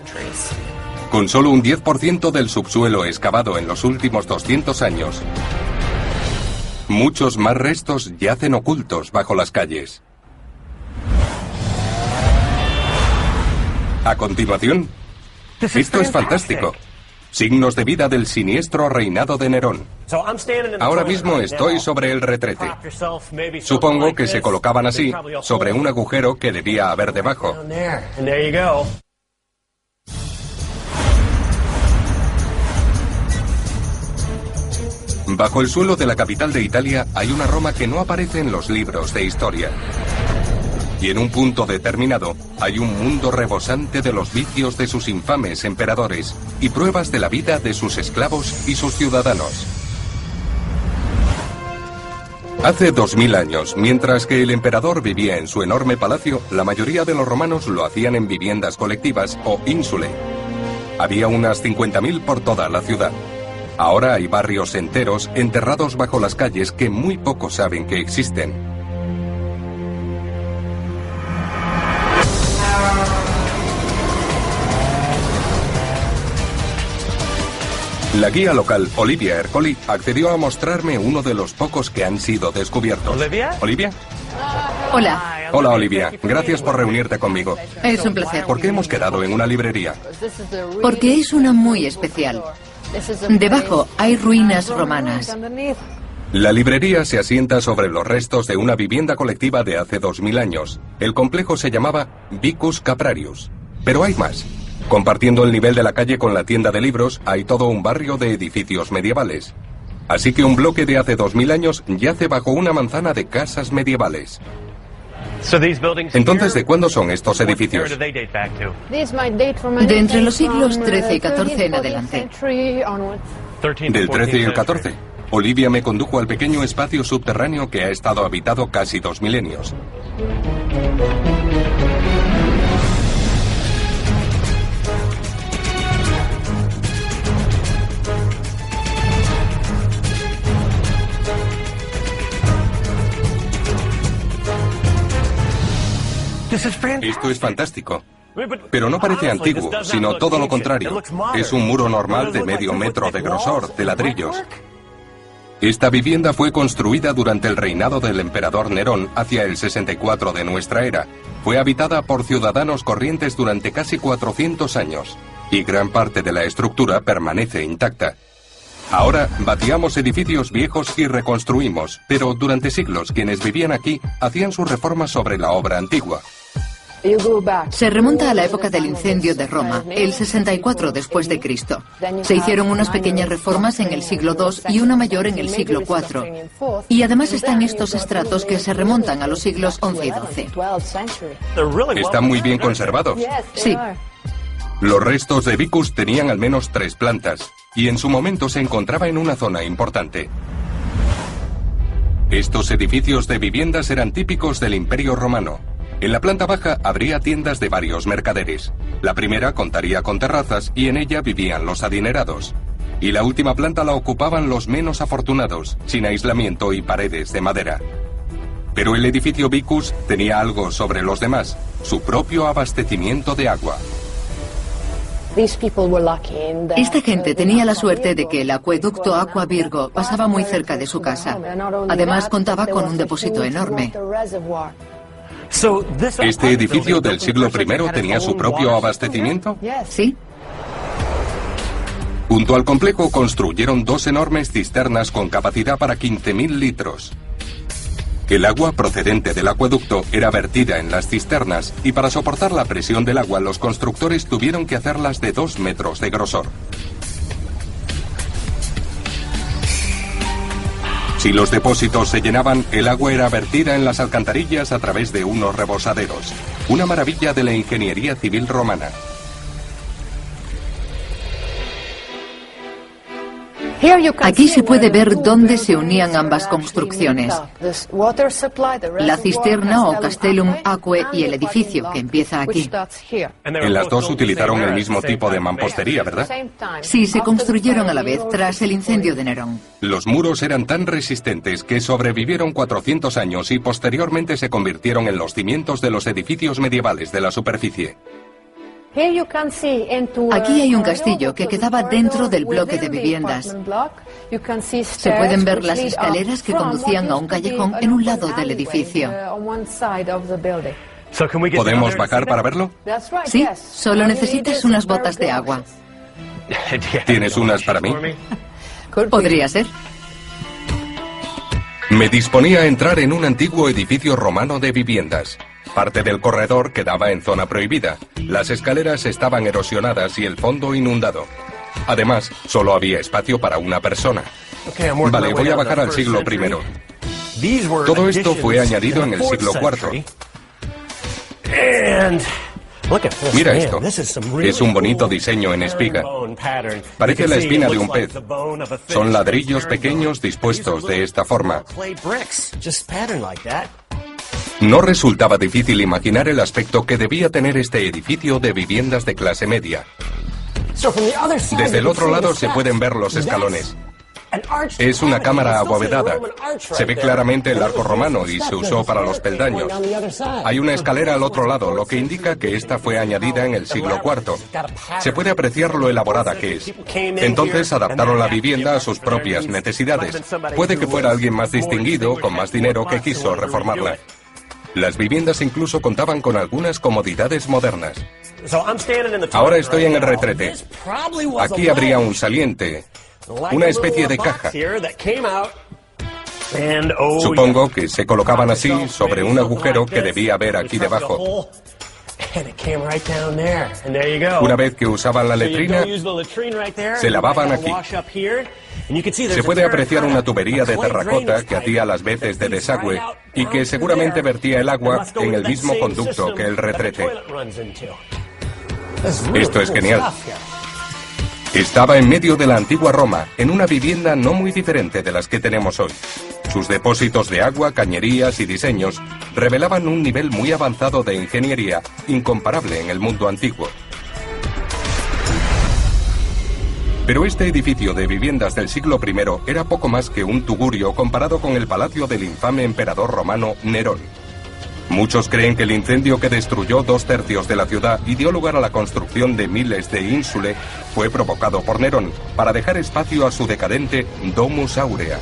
Con solo un 10% del subsuelo excavado en los últimos 200 años, muchos más restos yacen ocultos bajo las calles. A continuación, esto es fantástico. Signos de vida del siniestro reinado de Nerón. Ahora mismo estoy sobre el retrete. Supongo que se colocaban así, sobre un agujero que debía haber debajo. Bajo el suelo de la capital de Italia hay una Roma que no aparece en los libros de historia. Y en un punto determinado hay un mundo rebosante de los vicios de sus infames emperadores y pruebas de la vida de sus esclavos y sus ciudadanos. Hace 2000 años, mientras que el emperador vivía en su enorme palacio, la mayoría de los romanos lo hacían en viviendas colectivas o insulae. Había unas 50.000 por toda la ciudad. Ahora hay barrios enteros enterrados bajo las calles que muy pocos saben que existen. La guía local, Olivia Ercoli, accedió a mostrarme uno de los pocos que han sido descubiertos. ¿Olivia? Hola. Hola, Olivia. Gracias por reunirte conmigo. Es un placer. ¿Por qué hemos quedado en una librería? Porque es una muy especial. Debajo hay ruinas romanas. La librería se asienta sobre los restos de una vivienda colectiva de hace 2000 años. El complejo se llamaba Vicus Caprarius. Pero hay más. Compartiendo el nivel de la calle con la tienda de libros, hay todo un barrio de edificios medievales. Así que un bloque de hace 2000 años yace bajo una manzana de casas medievales. Entonces, ¿de cuándo son estos edificios? De entre los siglos XIII y XIV en adelante. Del 13 y el 14. Olivia me condujo al pequeño espacio subterráneo que ha estado habitado casi 2 milenios. Esto es fantástico. Pero no parece antiguo, sino todo lo contrario. Es un muro normal de medio metro de grosor, de ladrillos. Esta vivienda fue construida durante el reinado del emperador Nerón hacia el 64 de nuestra era. Fue habitada por ciudadanos corrientes durante casi 400 años. Y gran parte de la estructura permanece intacta. Ahora vaciamos edificios viejos y reconstruimos, pero durante siglos quienes vivían aquí hacían sus reformas sobre la obra antigua. Se remonta a la época del incendio de Roma, el 64 después de Cristo. Se hicieron unas pequeñas reformas en el siglo II y una mayor en el siglo IV. Y además están estos estratos que se remontan a los siglos XI y XII. Están muy bien conservados. Sí. Los restos de Vicus tenían al menos 3 plantas, y en su momento se encontraba en una zona importante. Estos edificios de viviendas eran típicos del Imperio Romano. En la planta baja habría tiendas de varios mercaderes. La primera contaría con terrazas y en ella vivían los adinerados. Y la última planta la ocupaban los menos afortunados, sin aislamiento y paredes de madera. Pero el edificio Vicus tenía algo sobre los demás, su propio abastecimiento de agua. Esta gente tenía la suerte de que el acueducto Aqua Virgo pasaba muy cerca de su casa. Además contaba con un depósito enorme. ¿Este edificio del siglo I tenía su propio abastecimiento? Sí. Junto al complejo construyeron 2 enormes cisternas con capacidad para 15.000 litros. El agua procedente del acueducto era vertida en las cisternas y para soportar la presión del agua los constructores tuvieron que hacerlas de 2 metros de grosor. Si los depósitos se llenaban, el agua era vertida en las alcantarillas a través de unos rebosaderos. Una maravilla de la ingeniería civil romana. Aquí se puede ver dónde se unían ambas construcciones. La cisterna o Castellum Aquae y el edificio, que empieza aquí. En las dos utilizaron el mismo tipo de mampostería, ¿verdad? Sí, se construyeron a la vez tras el incendio de Nerón. Los muros eran tan resistentes que sobrevivieron 400 años y posteriormente se convirtieron en los cimientos de los edificios medievales de la superficie. Aquí hay un castillo que quedaba dentro del bloque de viviendas. Se pueden ver las escaleras que conducían a un callejón en un lado del edificio. ¿Podemos bajar para verlo? Sí, solo necesitas unas botas de agua. ¿Tienes unas para mí? Podría ser. Me disponía a entrar en un antiguo edificio romano de viviendas. Parte del corredor quedaba en zona prohibida. Las escaleras estaban erosionadas y el fondo inundado. Además, solo había espacio para una persona. Vale, voy a bajar al siglo I. Todo esto fue añadido en el siglo IV. Mira esto. Es un bonito diseño en espiga. Parece la espina de un pez. Son ladrillos pequeños dispuestos de esta forma. No resultaba difícil imaginar el aspecto que debía tener este edificio de viviendas de clase media. Desde el otro lado se pueden ver los escalones. Es una cámara abovedada. Se ve claramente el arco romano y se usó para los peldaños. Hay una escalera al otro lado, lo que indica que esta fue añadida en el siglo IV. Se puede apreciar lo elaborada que es. Entonces adaptaron la vivienda a sus propias necesidades. Puede que fuera alguien más distinguido, con más dinero, que quiso reformarla. Las viviendas incluso contaban con algunas comodidades modernas. Ahora estoy en el retrete. Aquí habría un saliente, una especie de caja. Supongo que se colocaban así sobre un agujero que debía haber aquí debajo. Una vez que usaban la letrina, se lavaban aquí. Se puede apreciar una tubería de terracota que hacía las veces de desagüe y que seguramente vertía el agua en el mismo conducto que el retrete. Esto es genial. Estaba en medio de la antigua Roma, en una vivienda no muy diferente de las que tenemos hoy. Sus depósitos de agua, cañerías y diseños revelaban un nivel muy avanzado de ingeniería, incomparable en el mundo antiguo. Pero este edificio de viviendas del siglo I era poco más que un tugurio comparado con el palacio del infame emperador romano Nerón. Muchos creen que el incendio que destruyó 2/3 de la ciudad y dio lugar a la construcción de miles de ínsule fue provocado por Nerón para dejar espacio a su decadente Domus Aurea.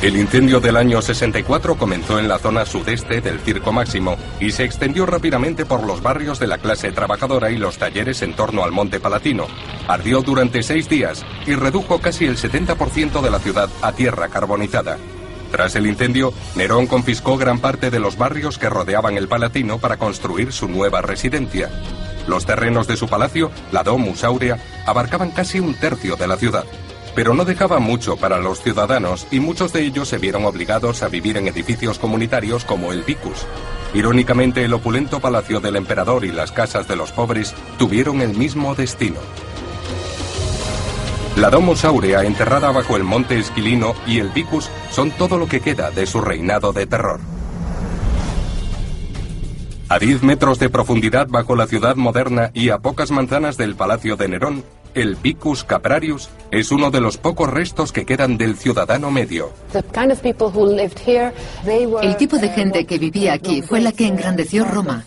El incendio del año 64 comenzó en la zona sudeste del Circo Máximo y se extendió rápidamente por los barrios de la clase trabajadora y los talleres en torno al Monte Palatino. Ardió durante 6 días y redujo casi el 70% de la ciudad a tierra carbonizada. Tras el incendio, Nerón confiscó gran parte de los barrios que rodeaban el Palatino para construir su nueva residencia. Los terrenos de su palacio, la Domus Aurea, abarcaban casi 1/3 de la ciudad. Pero no dejaba mucho para los ciudadanos y muchos de ellos se vieron obligados a vivir en edificios comunitarios como el Vicus. Irónicamente, el opulento palacio del emperador y las casas de los pobres tuvieron el mismo destino. La Domus Aurea, enterrada bajo el monte Esquilino, y el Vicus son todo lo que queda de su reinado de terror. A 10 metros de profundidad bajo la ciudad moderna y a pocas manzanas del palacio de Nerón, el Vicus Caprarius es uno de los pocos restos que quedan del ciudadano medio. El tipo de gente que vivía aquí fue la que engrandeció Roma.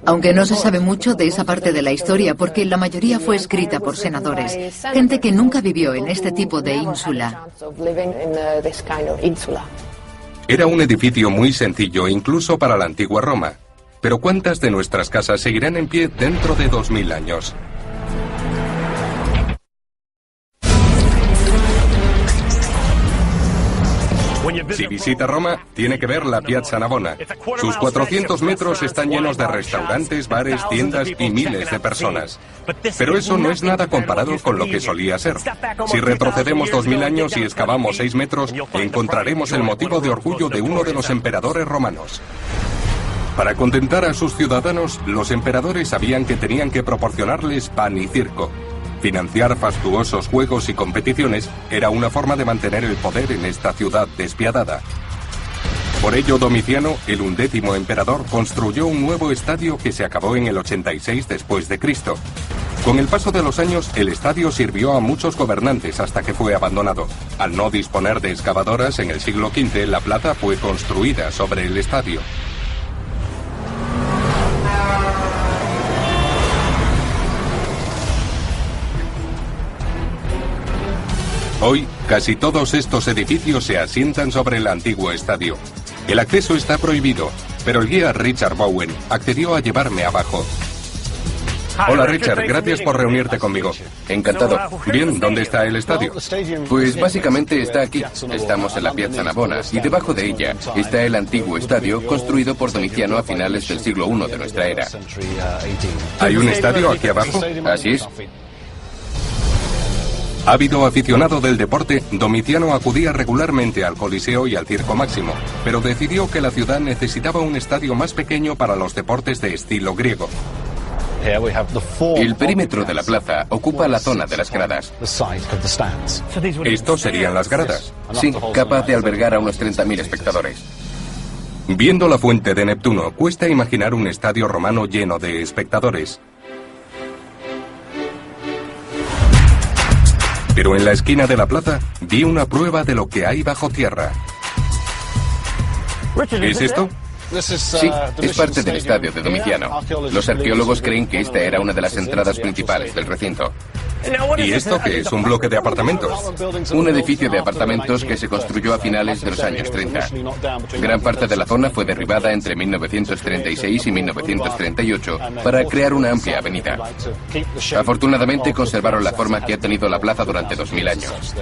Aunque no se sabe mucho de esa parte de la historia porque la mayoría fue escrita por senadores, gente que nunca vivió en este tipo de ínsula. Era un edificio muy sencillo incluso para la antigua Roma. Pero ¿cuántas de nuestras casas seguirán en pie dentro de 2000 años? Si visita Roma, tiene que ver la Piazza Navona. Sus 400 metros están llenos de restaurantes, bares, tiendas y miles de personas. Pero eso no es nada comparado con lo que solía ser. Si retrocedemos 2000 años y excavamos 6 metros, encontraremos el motivo de orgullo de uno de los emperadores romanos. Para contentar a sus ciudadanos, los emperadores sabían que tenían que proporcionarles pan y circo. Financiar fastuosos juegos y competiciones era una forma de mantener el poder en esta ciudad despiadada. Por ello, Domiciano, el 11º emperador, construyó un nuevo estadio que se acabó en el 86 después de Cristo. Con el paso de los años, el estadio sirvió a muchos gobernantes hasta que fue abandonado. Al no disponer de excavadoras, en el siglo XV la plaza fue construida sobre el estadio. Hoy, casi todos estos edificios se asientan sobre el antiguo estadio. El acceso está prohibido, pero el guía Richard Bowen accedió a llevarme abajo. Hola Richard, gracias por reunirte conmigo. Encantado. Bien, ¿dónde está el estadio? Pues básicamente está aquí. Estamos en la Piazza Navona y debajo de ella está el antiguo estadio construido por Domiciano a finales del siglo I de nuestra era. ¿Hay un estadio aquí abajo? Así es. Ávido aficionado del deporte, Domiciano acudía regularmente al Coliseo y al Circo Máximo, pero decidió que la ciudad necesitaba un estadio más pequeño para los deportes de estilo griego. El perímetro de la plaza ocupa la zona de las gradas. ¿Estos serían las gradas? Sí, capaz de albergar a unos 30.000 espectadores. Viendo la fuente de Neptuno, cuesta imaginar un estadio romano lleno de espectadores. Pero en la esquina de la plaza vi una prueba de lo que hay bajo tierra. ¿Es esto? Sí, es parte del estadio de Domiciano. Los arqueólogos creen que esta era una de las entradas principales del recinto. ¿Y esto qué es? ¿Un bloque de apartamentos? Un edificio de apartamentos que se construyó a finales de los años 30. Gran parte de la zona fue derribada entre 1936 y 1938 para crear una amplia avenida. Afortunadamente conservaron la forma que ha tenido la plaza durante 2000 años.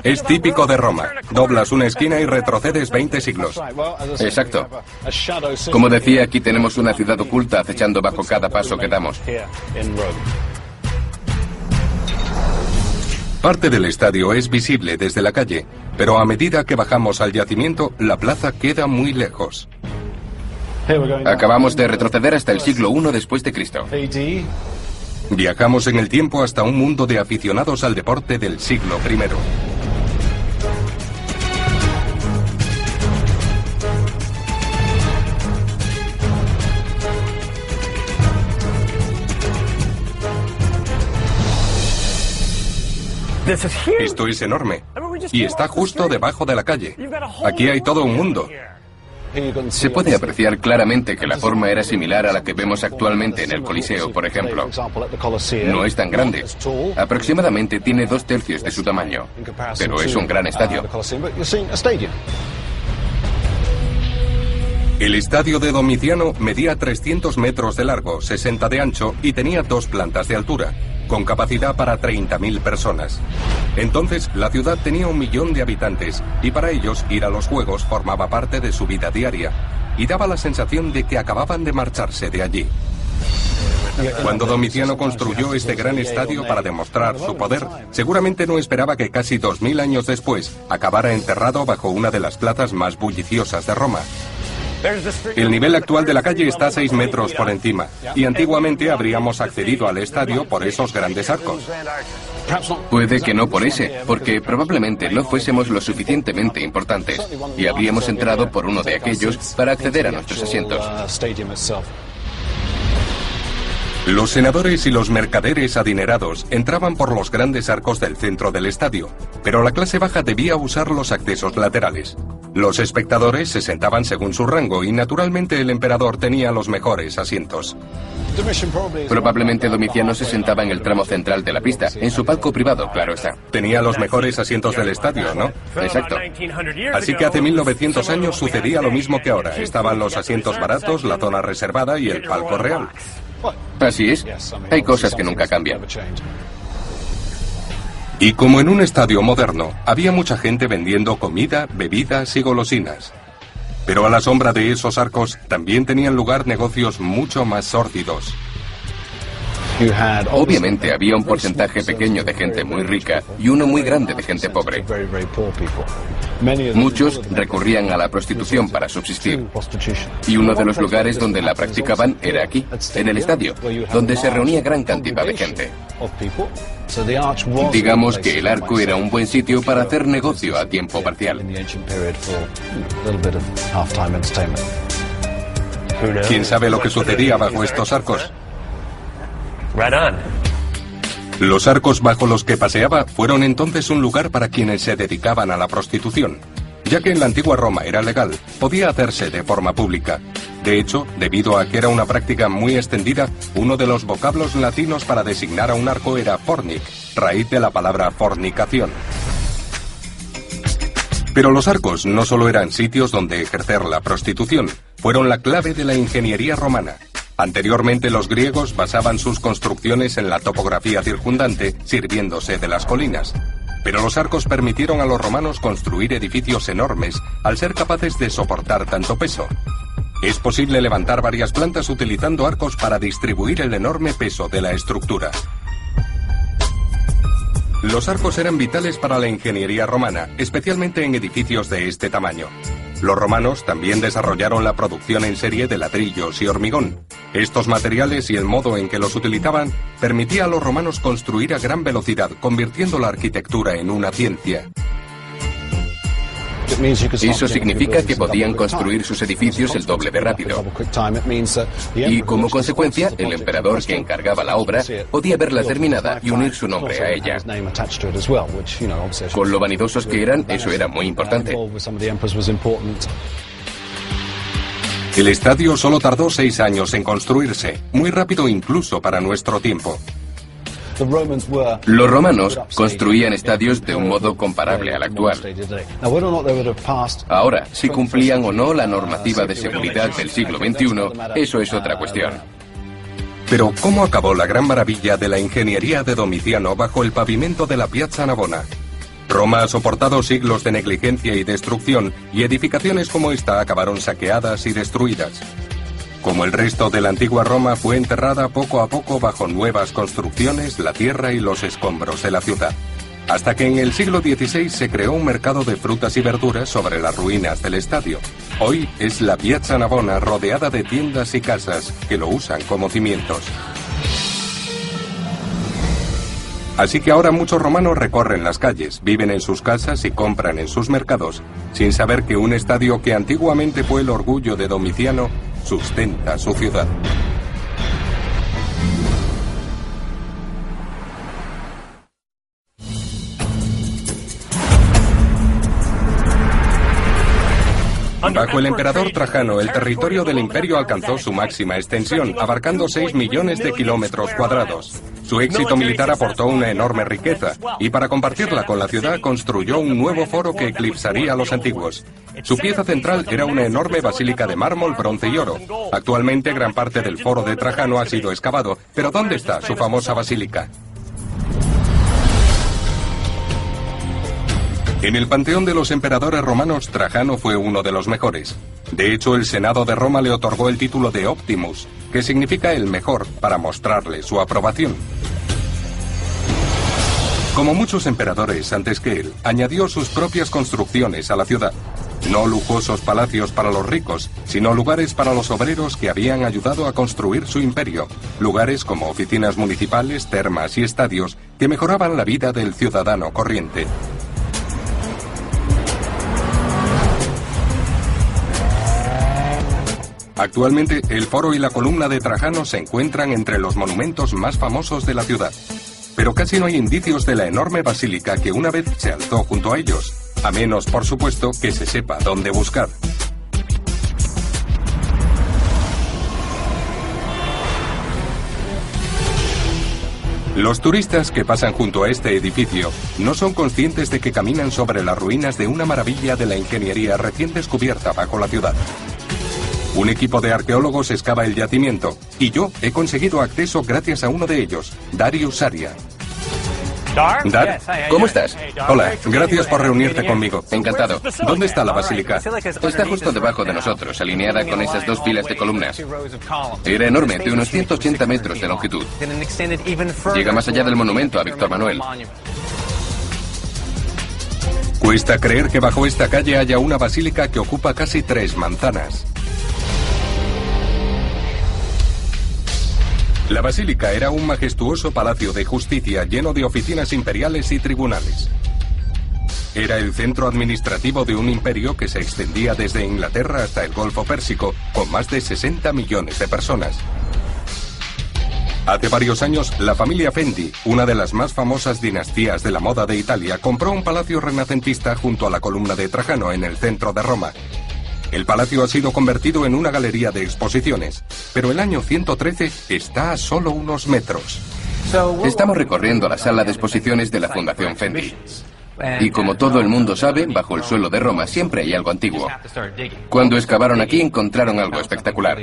Es típico de Roma. Doblas una esquina y retrocedes 20 siglos. Exacto. Como decía, aquí tenemos una ciudad oculta acechando bajo cada paso que damos. Parte del estadio es visible desde la calle, pero a medida que bajamos al yacimiento, la plaza queda muy lejos. Acabamos de retroceder hasta el siglo I después de Cristo. Viajamos en el tiempo hasta un mundo de aficionados al deporte del siglo I. Esto es enorme y está justo debajo de la calle. Aquí hay todo un mundo. Se puede apreciar claramente que la forma era similar a la que vemos actualmente en el Coliseo, por ejemplo. No es tan grande. Aproximadamente tiene 2/3 de su tamaño, pero es un gran estadio. El estadio de Domiciano medía 300 metros de largo, 60 de ancho y tenía 2 plantas de altura, con capacidad para 30.000 personas. Entonces, la ciudad tenía 1 millón de habitantes y para ellos ir a los juegos formaba parte de su vida diaria y daba la sensación de que acababan de marcharse de allí. Cuando Domiciano construyó este gran estadio para demostrar su poder, seguramente no esperaba que casi 2000 años después acabara enterrado bajo una de las plazas más bulliciosas de Roma. El nivel actual de la calle está a 6 metros por encima, y antiguamente habríamos accedido al estadio por esos grandes arcos. Puede que no por ese, porque probablemente no fuésemos lo suficientemente importantes, y habríamos entrado por uno de aquellos para acceder a nuestros asientos. Los senadores y los mercaderes adinerados entraban por los grandes arcos del centro del estadio, pero la clase baja debía usar los accesos laterales. Los espectadores se sentaban según su rango y naturalmente el emperador tenía los mejores asientos. Probablemente Domiciano se sentaba en el tramo central de la pista, en su palco privado, claro está. Tenía los mejores asientos del estadio, ¿no? Exacto. Así que hace 1900 años sucedía lo mismo que ahora. Estaban los asientos baratos, la zona reservada y el palco real. Así es. Hay cosas que nunca cambian. Y como en un estadio moderno, había mucha gente vendiendo comida, bebidas y golosinas. Pero a la sombra de esos arcos también tenían lugar negocios mucho más sórdidos. Obviamente había un porcentaje pequeño de gente muy rica y uno muy grande de gente pobre. Muchos recurrían a la prostitución para subsistir. Y uno de los lugares donde la practicaban era aquí, en el estadio, donde se reunía gran cantidad de gente. Digamos que el Arco era un buen sitio para hacer negocio a tiempo parcial. ¿Quién sabe lo que sucedía bajo estos arcos? Los arcos bajo los que paseaba fueron entonces un lugar para quienes se dedicaban a la prostitución. Ya que en la antigua Roma era legal, podía hacerse de forma pública. De hecho, debido a que era una práctica muy extendida, uno de los vocablos latinos para designar a un arco era fornic, raíz de la palabra fornicación. Pero los arcos no solo eran sitios donde ejercer la prostitución, fueron la clave de la ingeniería romana. Anteriormente los griegos basaban sus construcciones en la topografía circundante, sirviéndose de las colinas. Pero los arcos permitieron a los romanos construir edificios enormes, al ser capaces de soportar tanto peso. Es posible levantar varias plantas utilizando arcos para distribuir el enorme peso de la estructura. Los arcos eran vitales para la ingeniería romana, especialmente en edificios de este tamaño. Los romanos también desarrollaron la producción en serie de ladrillos y hormigón. Estos materiales y el modo en que los utilizaban permitía a los romanos construir a gran velocidad, convirtiendo la arquitectura en una ciencia. Eso significa que podían construir sus edificios el doble de rápido. Y como consecuencia, el emperador que encargaba la obra podía verla terminada y unir su nombre a ella. Con lo vanidosos que eran, eso era muy importante. El estadio solo tardó 6 años en construirse, muy rápido incluso para nuestro tiempo. Los romanos construían estadios de un modo comparable al actual. Ahora, si cumplían o no la normativa de seguridad del siglo XXI, eso es otra cuestión. Pero, ¿cómo acabó la gran maravilla de la ingeniería de Domiciano bajo el pavimento de la Piazza Navona? Roma ha soportado siglos de negligencia y destrucción, y edificaciones como esta acabaron saqueadas y destruidas. Como el resto de la antigua Roma, fue enterrada poco a poco bajo nuevas construcciones, la tierra y los escombros de la ciudad. Hasta que en el siglo XVI se creó un mercado de frutas y verduras sobre las ruinas del estadio. Hoy es la Piazza Navona rodeada de tiendas y casas que lo usan como cimientos. Así que ahora muchos romanos recorren las calles, viven en sus casas y compran en sus mercados, sin saber que un estadio que antiguamente fue el orgullo de Domiciano sustenta su ciudad. Bajo el emperador Trajano, el territorio del imperio alcanzó su máxima extensión, abarcando 6 millones de kilómetros cuadrados. Su éxito militar aportó una enorme riqueza, y para compartirla con la ciudad construyó un nuevo foro que eclipsaría a los antiguos. Su pieza central era una enorme basílica de mármol, bronce y oro. Actualmente gran parte del foro de Trajano ha sido excavado, pero ¿dónde está su famosa basílica? En el panteón de los emperadores romanos, Trajano fue uno de los mejores. De hecho, el Senado de Roma le otorgó el título de Optimus, que significa el mejor, para mostrarle su aprobación. Como muchos emperadores antes que él, añadió sus propias construcciones a la ciudad. No lujosos palacios para los ricos, sino lugares para los obreros que habían ayudado a construir su imperio. Lugares como oficinas municipales, termas y estadios que mejoraban la vida del ciudadano corriente. Actualmente, el foro y la columna de Trajano se encuentran entre los monumentos más famosos de la ciudad. Pero casi no hay indicios de la enorme basílica que una vez se alzó junto a ellos, a menos, por supuesto, que se sepa dónde buscar. Los turistas que pasan junto a este edificio no son conscientes de que caminan sobre las ruinas de una maravilla de la ingeniería recién descubierta bajo la ciudad. Un equipo de arqueólogos excava el yacimiento, y yo he conseguido acceso gracias a uno de ellos, Darius Saria. Dad, ¿cómo estás? Hola, gracias por reunirte conmigo. Encantado. ¿Dónde está la basílica? Está justo debajo de nosotros, alineada con esas dos filas de columnas. Era enorme, de unos 180 metros de longitud. Llega más allá del monumento a Víctor Manuel. Cuesta creer que bajo esta calle haya una basílica que ocupa casi 3 manzanas. La basílica era un majestuoso palacio de justicia lleno de oficinas imperiales y tribunales. Era el centro administrativo de un imperio que se extendía desde Inglaterra hasta el Golfo Pérsico, con más de 60 millones de personas. Hace varios años, la familia Fendi, una de las más famosas dinastías de la moda de Italia, compró un palacio renacentista junto a la columna de Trajano en el centro de Roma. El palacio ha sido convertido en una galería de exposiciones, pero el año 113 está a solo unos metros. Estamos recorriendo la sala de exposiciones de la Fundación Fendi. Y como todo el mundo sabe, bajo el suelo de Roma siempre hay algo antiguo. Cuando excavaron aquí encontraron algo espectacular.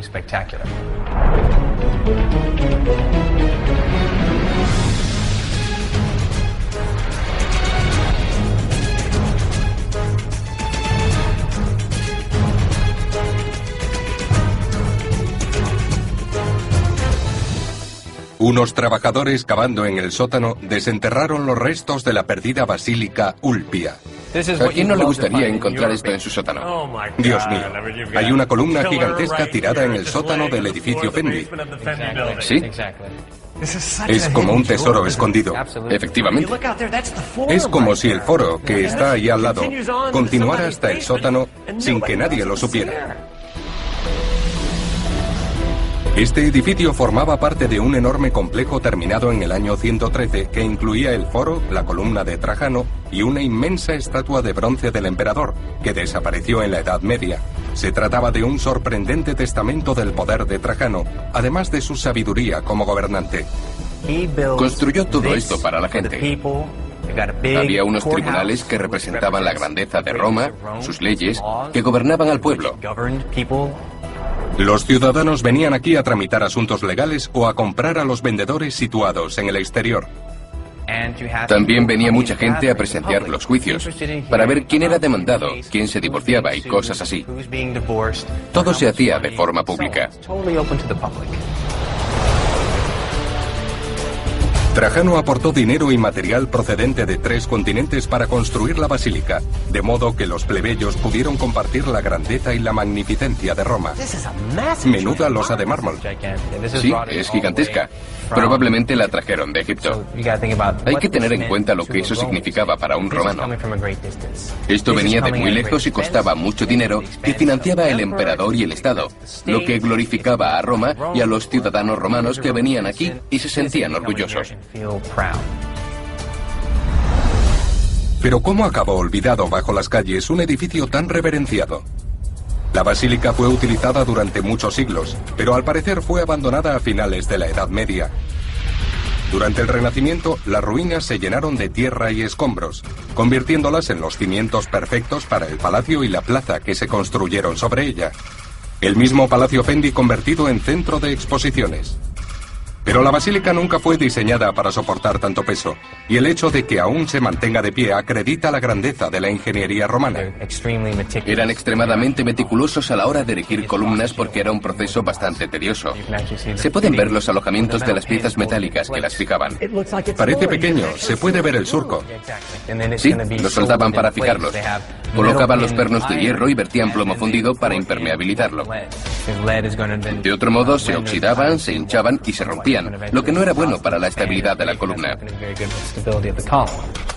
Unos trabajadores cavando en el sótano desenterraron los restos de la perdida basílica Ulpia. ¿A quién no le gustaría encontrar esto en su sótano? Dios mío, hay una columna gigantesca tirada en el sótano del edificio Fendi. ¿Sí? Es como un tesoro escondido. Efectivamente. Es como si el foro, que está ahí al lado, continuara hasta el sótano sin que nadie lo supiera. Este edificio formaba parte de un enorme complejo terminado en el año 113 que incluía el foro, la columna de Trajano y una inmensa estatua de bronce del emperador, que desapareció en la Edad Media. Se trataba de un sorprendente testamento del poder de Trajano, además de su sabiduría como gobernante. Construyó todo esto para la gente. Había unos tribunales que representaban la grandeza de Roma, sus leyes, que gobernaban al pueblo. Los ciudadanos venían aquí a tramitar asuntos legales o a comprar a los vendedores situados en el exterior. También venía mucha gente a presenciar los juicios, para ver quién era demandado, quién se divorciaba y cosas así. Todo se hacía de forma pública. Trajano aportó dinero y material procedente de 3 continentes para construir la basílica, de modo que los plebeyos pudieron compartir la grandeza y la magnificencia de Roma. Menuda losa de mármol. Sí, es gigantesca. Probablemente la trajeron de Egipto. Hay que tener en cuenta lo que eso significaba para un romano. Esto venía de muy lejos y costaba mucho dinero que financiaba el emperador y el Estado, lo que glorificaba a Roma y a los ciudadanos romanos que venían aquí y se sentían orgullosos. Pero ¿cómo acabó olvidado bajo las calles un edificio tan reverenciado? La basílica fue utilizada durante muchos siglos, pero al parecer fue abandonada a finales de la Edad Media. Durante el Renacimiento, las ruinas se llenaron de tierra y escombros, convirtiéndolas en los cimientos perfectos para el palacio y la plaza que se construyeron sobre ella. El mismo Palacio Fendi convertido en centro de exposiciones. Pero la basílica nunca fue diseñada para soportar tanto peso, y el hecho de que aún se mantenga de pie acredita la grandeza de la ingeniería romana. Eran extremadamente meticulosos a la hora de erigir columnas porque era un proceso bastante tedioso. Se pueden ver los alojamientos de las piezas metálicas que las fijaban. Parece pequeño, se puede ver el surco. Sí, los soldaban para fijarlos. Colocaban los pernos de hierro y vertían plomo fundido para impermeabilizarlo. De otro modo, se oxidaban, se hinchaban y se rompían, lo que no era bueno para la estabilidad de la columna.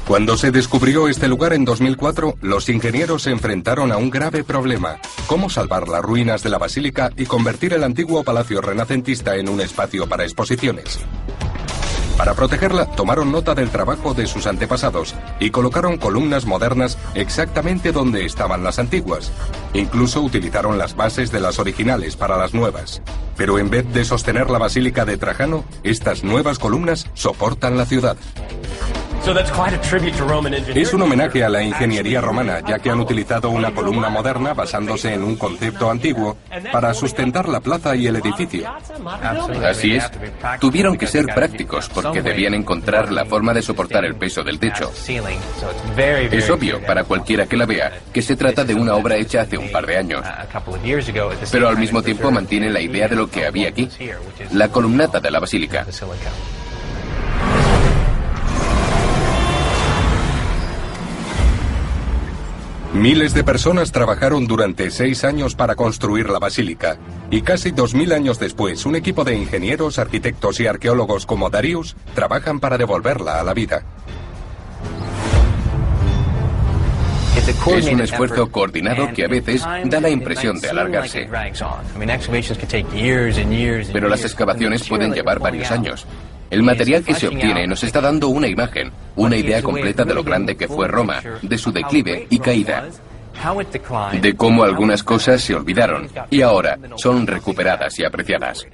Cuando se descubrió este lugar en 2004, los ingenieros se enfrentaron a un grave problema: cómo salvar las ruinas de la basílica y convertir el antiguo palacio renacentista en un espacio para exposiciones. Para protegerla, tomaron nota del trabajo de sus antepasados y colocaron columnas modernas exactamente donde estaban las antiguas. Incluso utilizaron las bases de las originales para las nuevas. Pero en vez de sostener la basílica de Trajano, estas nuevas columnas soportan la ciudad. Es un homenaje a la ingeniería romana, ya que han utilizado una columna moderna basándose en un concepto antiguo para sustentar la plaza y el edificio. Así es. Tuvieron que ser prácticos porque debían encontrar la forma de soportar el peso del techo. Es obvio para cualquiera que la vea que se trata de una obra hecha hace un par de años. Pero al mismo tiempo mantiene la idea de lo que había aquí, la columnata de la basílica. Miles de personas trabajaron durante 6 años para construir la basílica, y casi 2000 años después, un equipo de ingenieros, arquitectos y arqueólogos como Darius trabajan para devolverla a la vida. Es un esfuerzo coordinado que a veces da la impresión de alargarse. Pero las excavaciones pueden llevar varios años. El material que se obtiene nos está dando una imagen, una idea completa de lo grande que fue Roma, de su declive y caída, de cómo algunas cosas se olvidaron y ahora son recuperadas y apreciadas.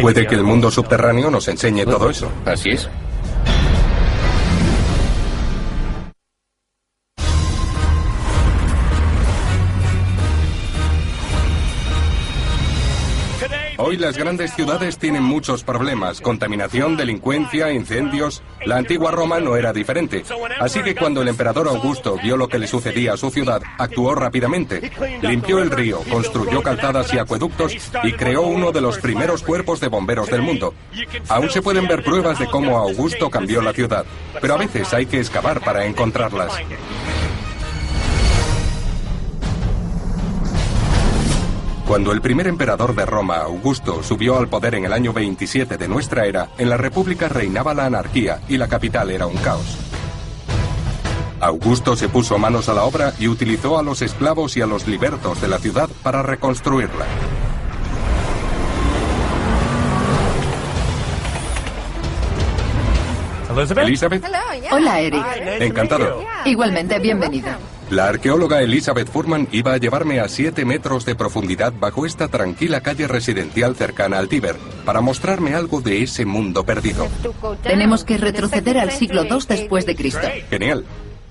Puede que el mundo subterráneo nos enseñe todo eso. Así es. Hoy las grandes ciudades tienen muchos problemas, contaminación, delincuencia, incendios. La antigua Roma no era diferente. Así que cuando el emperador Augusto vio lo que le sucedía a su ciudad, actuó rápidamente. Limpió el río, construyó calzadas y acueductos y creó uno de los primeros cuerpos de bomberos del mundo. Aún se pueden ver pruebas de cómo Augusto cambió la ciudad, pero a veces hay que excavar para encontrarlas. Cuando el primer emperador de Roma, Augusto, subió al poder en el año 27 de nuestra era, en la República reinaba la anarquía y la capital era un caos. Augusto se puso manos a la obra y utilizó a los esclavos y a los libertos de la ciudad para reconstruirla. ¿Elizabeth? Hola, Eric. Encantado. Igualmente, bienvenida. La arqueóloga Elizabeth Furman iba a llevarme a 7 metros de profundidad bajo esta tranquila calle residencial cercana al Tíber, para mostrarme algo de ese mundo perdido. Tenemos que retroceder al siglo II después de Cristo. Genial.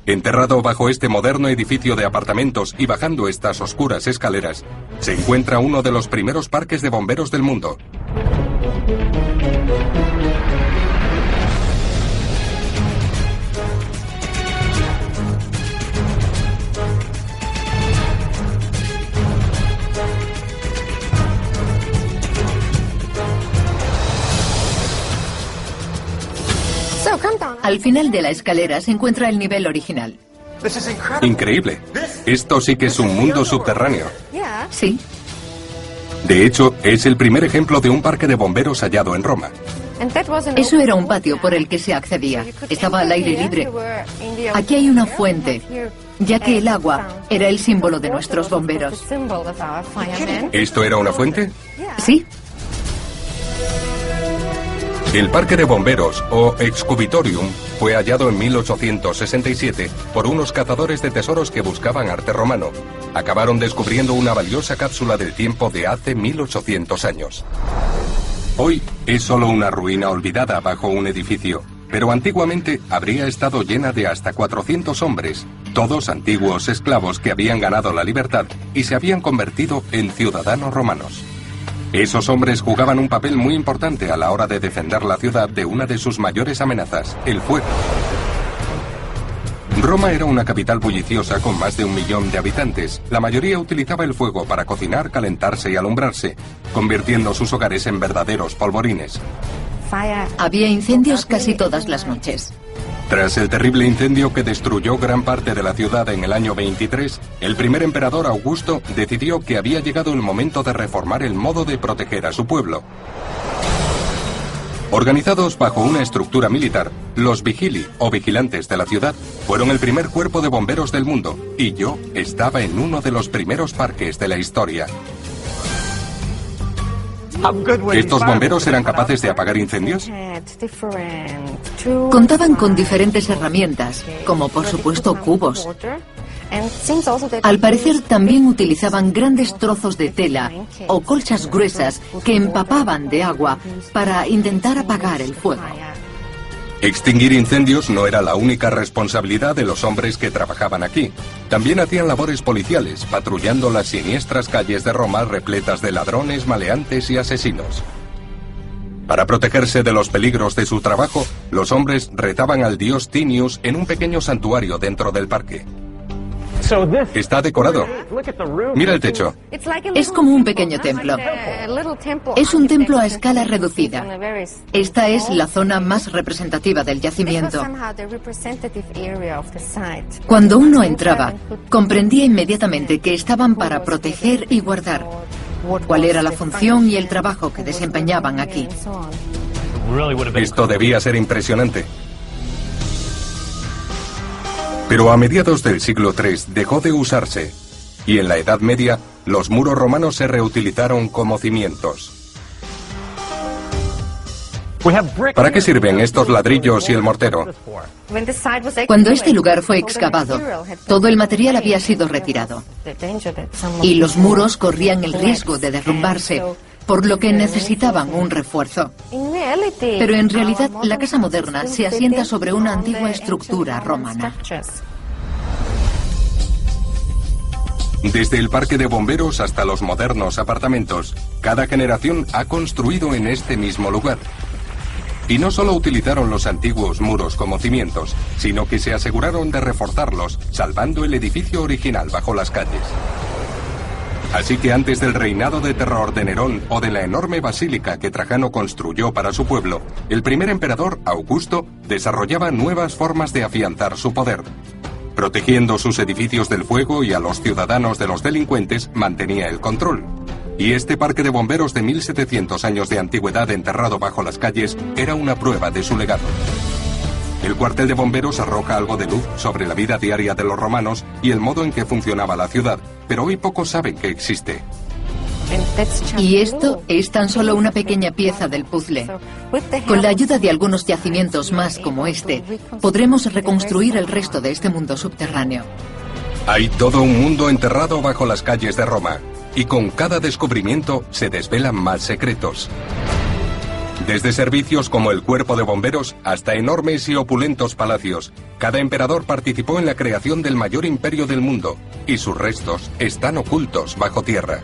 Enterrado bajo este moderno edificio de apartamentos y bajando estas oscuras escaleras, se encuentra uno de los primeros parques de bomberos del mundo. Al final de la escalera se encuentra el nivel original. Increíble. Esto sí que es un mundo subterráneo. Sí. De hecho, es el primer ejemplo de un parque de bomberos hallado en Roma. Eso era un patio por el que se accedía. Estaba al aire libre. Aquí hay una fuente, ya que el agua era el símbolo de nuestros bomberos. ¿Esto era una fuente? Sí. El Parque de Bomberos, o Excubitorium, fue hallado en 1867 por unos cazadores de tesoros que buscaban arte romano. Acabaron descubriendo una valiosa cápsula del tiempo de hace 1800 años. Hoy es solo una ruina olvidada bajo un edificio, pero antiguamente habría estado llena de hasta 400 hombres, todos antiguos esclavos que habían ganado la libertad y se habían convertido en ciudadanos romanos. Esos hombres jugaban un papel muy importante a la hora de defender la ciudad de una de sus mayores amenazas, el fuego. Roma era una capital bulliciosa con más de 1 millón de habitantes. La mayoría utilizaba el fuego para cocinar, calentarse y alumbrarse, convirtiendo sus hogares en verdaderos polvorines. Había incendios casi todas las noches. Tras el terrible incendio que destruyó gran parte de la ciudad en el año 23, el primer emperador Augusto decidió que había llegado el momento de reformar el modo de proteger a su pueblo. Organizados bajo una estructura militar, los vigili, o vigilantes de la ciudad, fueron el primer cuerpo de bomberos del mundo, y yo estaba en uno de los primeros parques de la historia. ¿Estos bomberos eran capaces de apagar incendios? Contaban con diferentes herramientas, como por supuesto cubos. Al parecer también utilizaban grandes trozos de tela o colchas gruesas que empapaban de agua para intentar apagar el fuego. Extinguir incendios no era la única responsabilidad de los hombres que trabajaban aquí. También hacían labores policiales, patrullando las siniestras calles de Roma repletas de ladrones, maleantes y asesinos. Para protegerse de los peligros de su trabajo, los hombres rezaban al dios Tinius en un pequeño santuario dentro del parque. Está decorado. Mira el techo. Es como un pequeño templo. Es un templo a escala reducida. Esta es la zona más representativa del yacimiento. Cuando uno entraba, comprendía inmediatamente que estaban para proteger y guardar. ¿Cuál era la función y el trabajo que desempeñaban aquí? Esto debía ser impresionante. Pero a mediados del siglo III dejó de usarse, y en la Edad Media los muros romanos se reutilizaron como cimientos. ¿Para qué sirven estos ladrillos y el mortero? Cuando este lugar fue excavado, todo el material había sido retirado, y los muros corrían el riesgo de derrumbarse, por lo que necesitaban un refuerzo. Pero en realidad la casa moderna se asienta sobre una antigua estructura romana. Desde el parque de bomberos hasta los modernos apartamentos, cada generación ha construido en este mismo lugar. Y no solo utilizaron los antiguos muros como cimientos, sino que se aseguraron de reforzarlos, salvando el edificio original bajo las calles. Así que antes del reinado de terror de Nerón o de la enorme basílica que Trajano construyó para su pueblo, el primer emperador, Augusto, desarrollaba nuevas formas de afianzar su poder. Protegiendo sus edificios del fuego y a los ciudadanos de los delincuentes, mantenía el control. Y este parque de bomberos de 1700 años de antigüedad enterrado bajo las calles era una prueba de su legado. El cuartel de bomberos arroja algo de luz sobre la vida diaria de los romanos y el modo en que funcionaba la ciudad, pero hoy pocos saben que existe. Y esto es tan solo una pequeña pieza del puzzle. Con la ayuda de algunos yacimientos más como este, podremos reconstruir el resto de este mundo subterráneo. Hay todo un mundo enterrado bajo las calles de Roma, y con cada descubrimiento se desvelan más secretos. Desde servicios como el cuerpo de bomberos hasta enormes y opulentos palacios, cada emperador participó en la creación del mayor imperio del mundo, y sus restos están ocultos bajo tierra.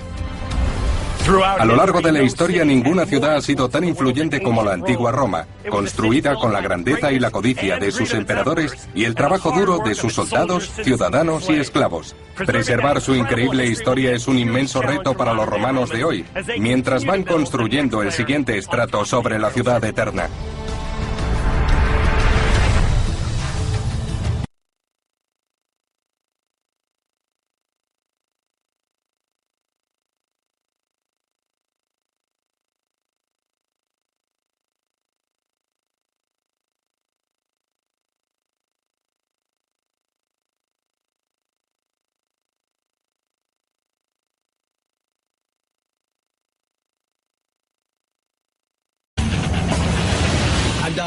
A lo largo de la historia, ninguna ciudad ha sido tan influyente como la antigua Roma, construida con la grandeza y la codicia de sus emperadores y el trabajo duro de sus soldados, ciudadanos y esclavos. Preservar su increíble historia es un inmenso reto para los romanos de hoy, mientras van construyendo el siguiente estrato sobre la ciudad eterna.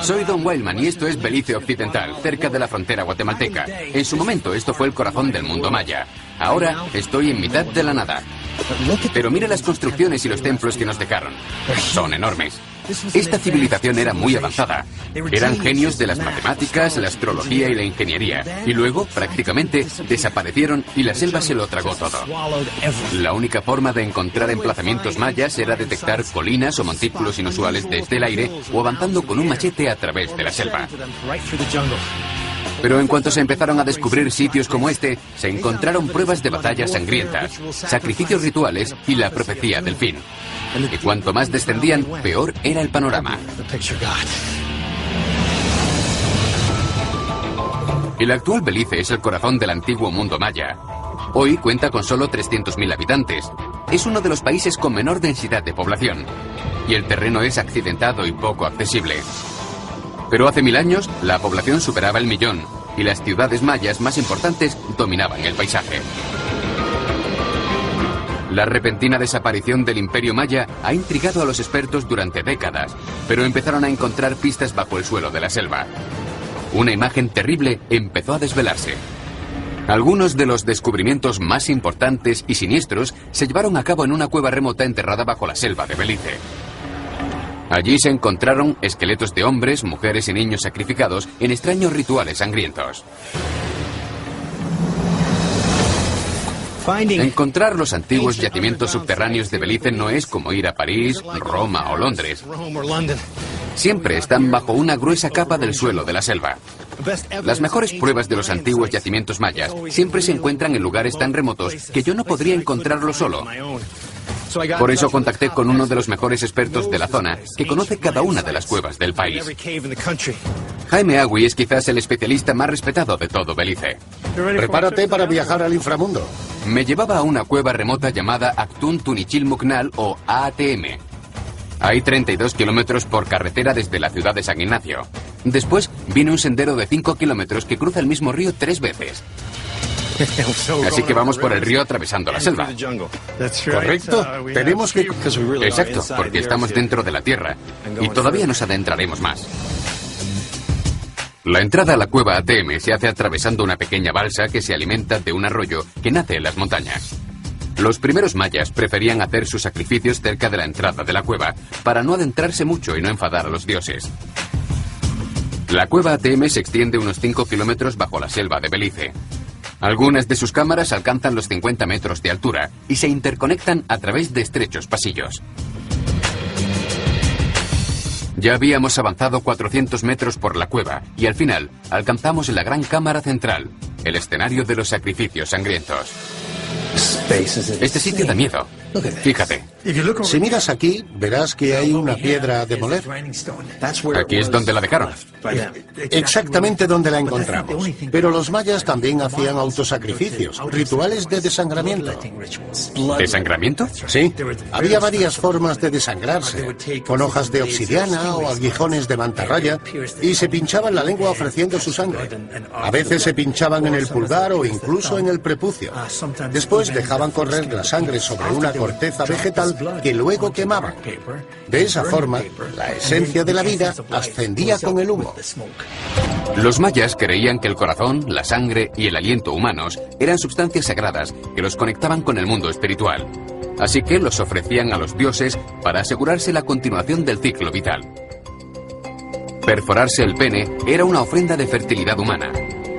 Soy Don Wildman y esto es Belice Occidental, cerca de la frontera guatemalteca. En su momento esto fue el corazón del mundo maya. Ahora estoy en mitad de la nada. Pero mira las construcciones y los templos que nos dejaron. Son enormes. Esta civilización era muy avanzada. Eran genios de las matemáticas, la astrología y la ingeniería. Y luego, prácticamente, desaparecieron y la selva se lo tragó todo. La única forma de encontrar emplazamientos mayas era detectar colinas o montículos inusuales desde el aire o avanzando con un machete a través de la selva. Pero en cuanto se empezaron a descubrir sitios como este, se encontraron pruebas de batallas sangrientas, sacrificios rituales y la profecía del fin. Y cuanto más descendían, peor era el panorama. El actual Belice es el corazón del antiguo mundo maya. Hoy cuenta con solo 300.000 habitantes. Es uno de los países con menor densidad de población. Y el terreno es accidentado y poco accesible. Pero hace 1000 años, la población superaba el 1.000.000 y las ciudades mayas más importantes dominaban el paisaje. La repentina desaparición del Imperio Maya ha intrigado a los expertos durante décadas, pero empezaron a encontrar pistas bajo el suelo de la selva. Una imagen terrible empezó a desvelarse. Algunos de los descubrimientos más importantes y siniestros se llevaron a cabo en una cueva remota enterrada bajo la selva de Belice. Allí se encontraron esqueletos de hombres, mujeres y niños sacrificados en extraños rituales sangrientos. Encontrar los antiguos yacimientos subterráneos de Belice no es como ir a París, Roma o Londres. Siempre están bajo una gruesa capa del suelo de la selva. Las mejores pruebas de los antiguos yacimientos mayas siempre se encuentran en lugares tan remotos que yo no podría encontrarlo solo. Por eso contacté con uno de los mejores expertos de la zona, que conoce cada una de las cuevas del país. Jaime Agüi es quizás el especialista más respetado de todo Belice. Prepárate para viajar al inframundo. Me llevaba a una cueva remota llamada Actún Tunichil Muknal o ATM. Hay 32 kilómetros por carretera desde la ciudad de San Ignacio. Después viene un sendero de 5 kilómetros que cruza el mismo río 3 veces. Así que vamos por el río atravesando la selva. ¿Correcto? Tenemos que... Exacto, porque estamos dentro de la tierra y todavía nos adentraremos más. La entrada a la cueva ATM se hace atravesando una pequeña balsa que se alimenta de un arroyo que nace en las montañas. Los primeros mayas preferían hacer sus sacrificios cerca de la entrada de la cueva para no adentrarse mucho y no enfadar a los dioses. La cueva ATM se extiende unos 5 kilómetros bajo la selva de Belice. Algunas de sus cámaras alcanzan los 50 metros de altura y se interconectan a través de estrechos pasillos. Ya habíamos avanzado 400 metros por la cueva y al final alcanzamos la gran cámara central, el escenario de los sacrificios sangrientos. Este sitio da miedo. Fíjate. Si miras aquí, verás que hay una piedra a demoler. Aquí es donde la dejaron. Exactamente donde la encontramos. Pero los mayas también hacían autosacrificios, rituales de desangramiento. ¿Desangramiento? Sí. Había varias formas de desangrarse, con hojas de obsidiana o aguijones de mantarraya, y se pinchaban la lengua ofreciendo su sangre. A veces se pinchaban en el pulgar o incluso en el prepucio. Después dejaban correr la sangre sobre una corteza vegetal que luego quemaban. De esa forma, la esencia de la vida ascendía con el humo. Los mayas creían que el corazón, la sangre y el aliento humanos eran sustancias sagradas que los conectaban con el mundo espiritual. Así que los ofrecían a los dioses para asegurarse la continuación del ciclo vital. Perforarse el pene era una ofrenda de fertilidad humana.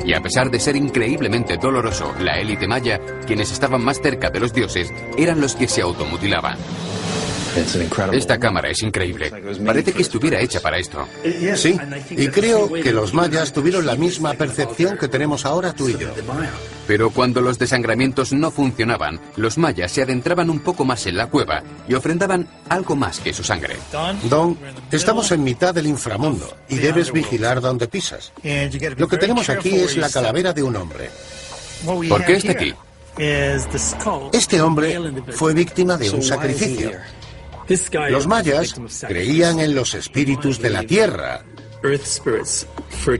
Y a pesar de ser increíblemente doloroso, la élite maya, quienes estaban más cerca de los dioses, eran los que se automutilaban. Esta cámara es increíble. Parece que estuviera hecha para esto. Sí, y creo que los mayas tuvieron la misma percepción que tenemos ahora tú y yo. Pero cuando los desangramientos no funcionaban, los mayas se adentraban un poco más en la cueva y ofrendaban algo más que su sangre. Don, estamos en mitad del inframundo y debes vigilar donde pisas. Lo que tenemos aquí es la calavera de un hombre. ¿Por qué está aquí? Este hombre fue víctima de un sacrificio. Los mayas creían en los espíritus de la tierra.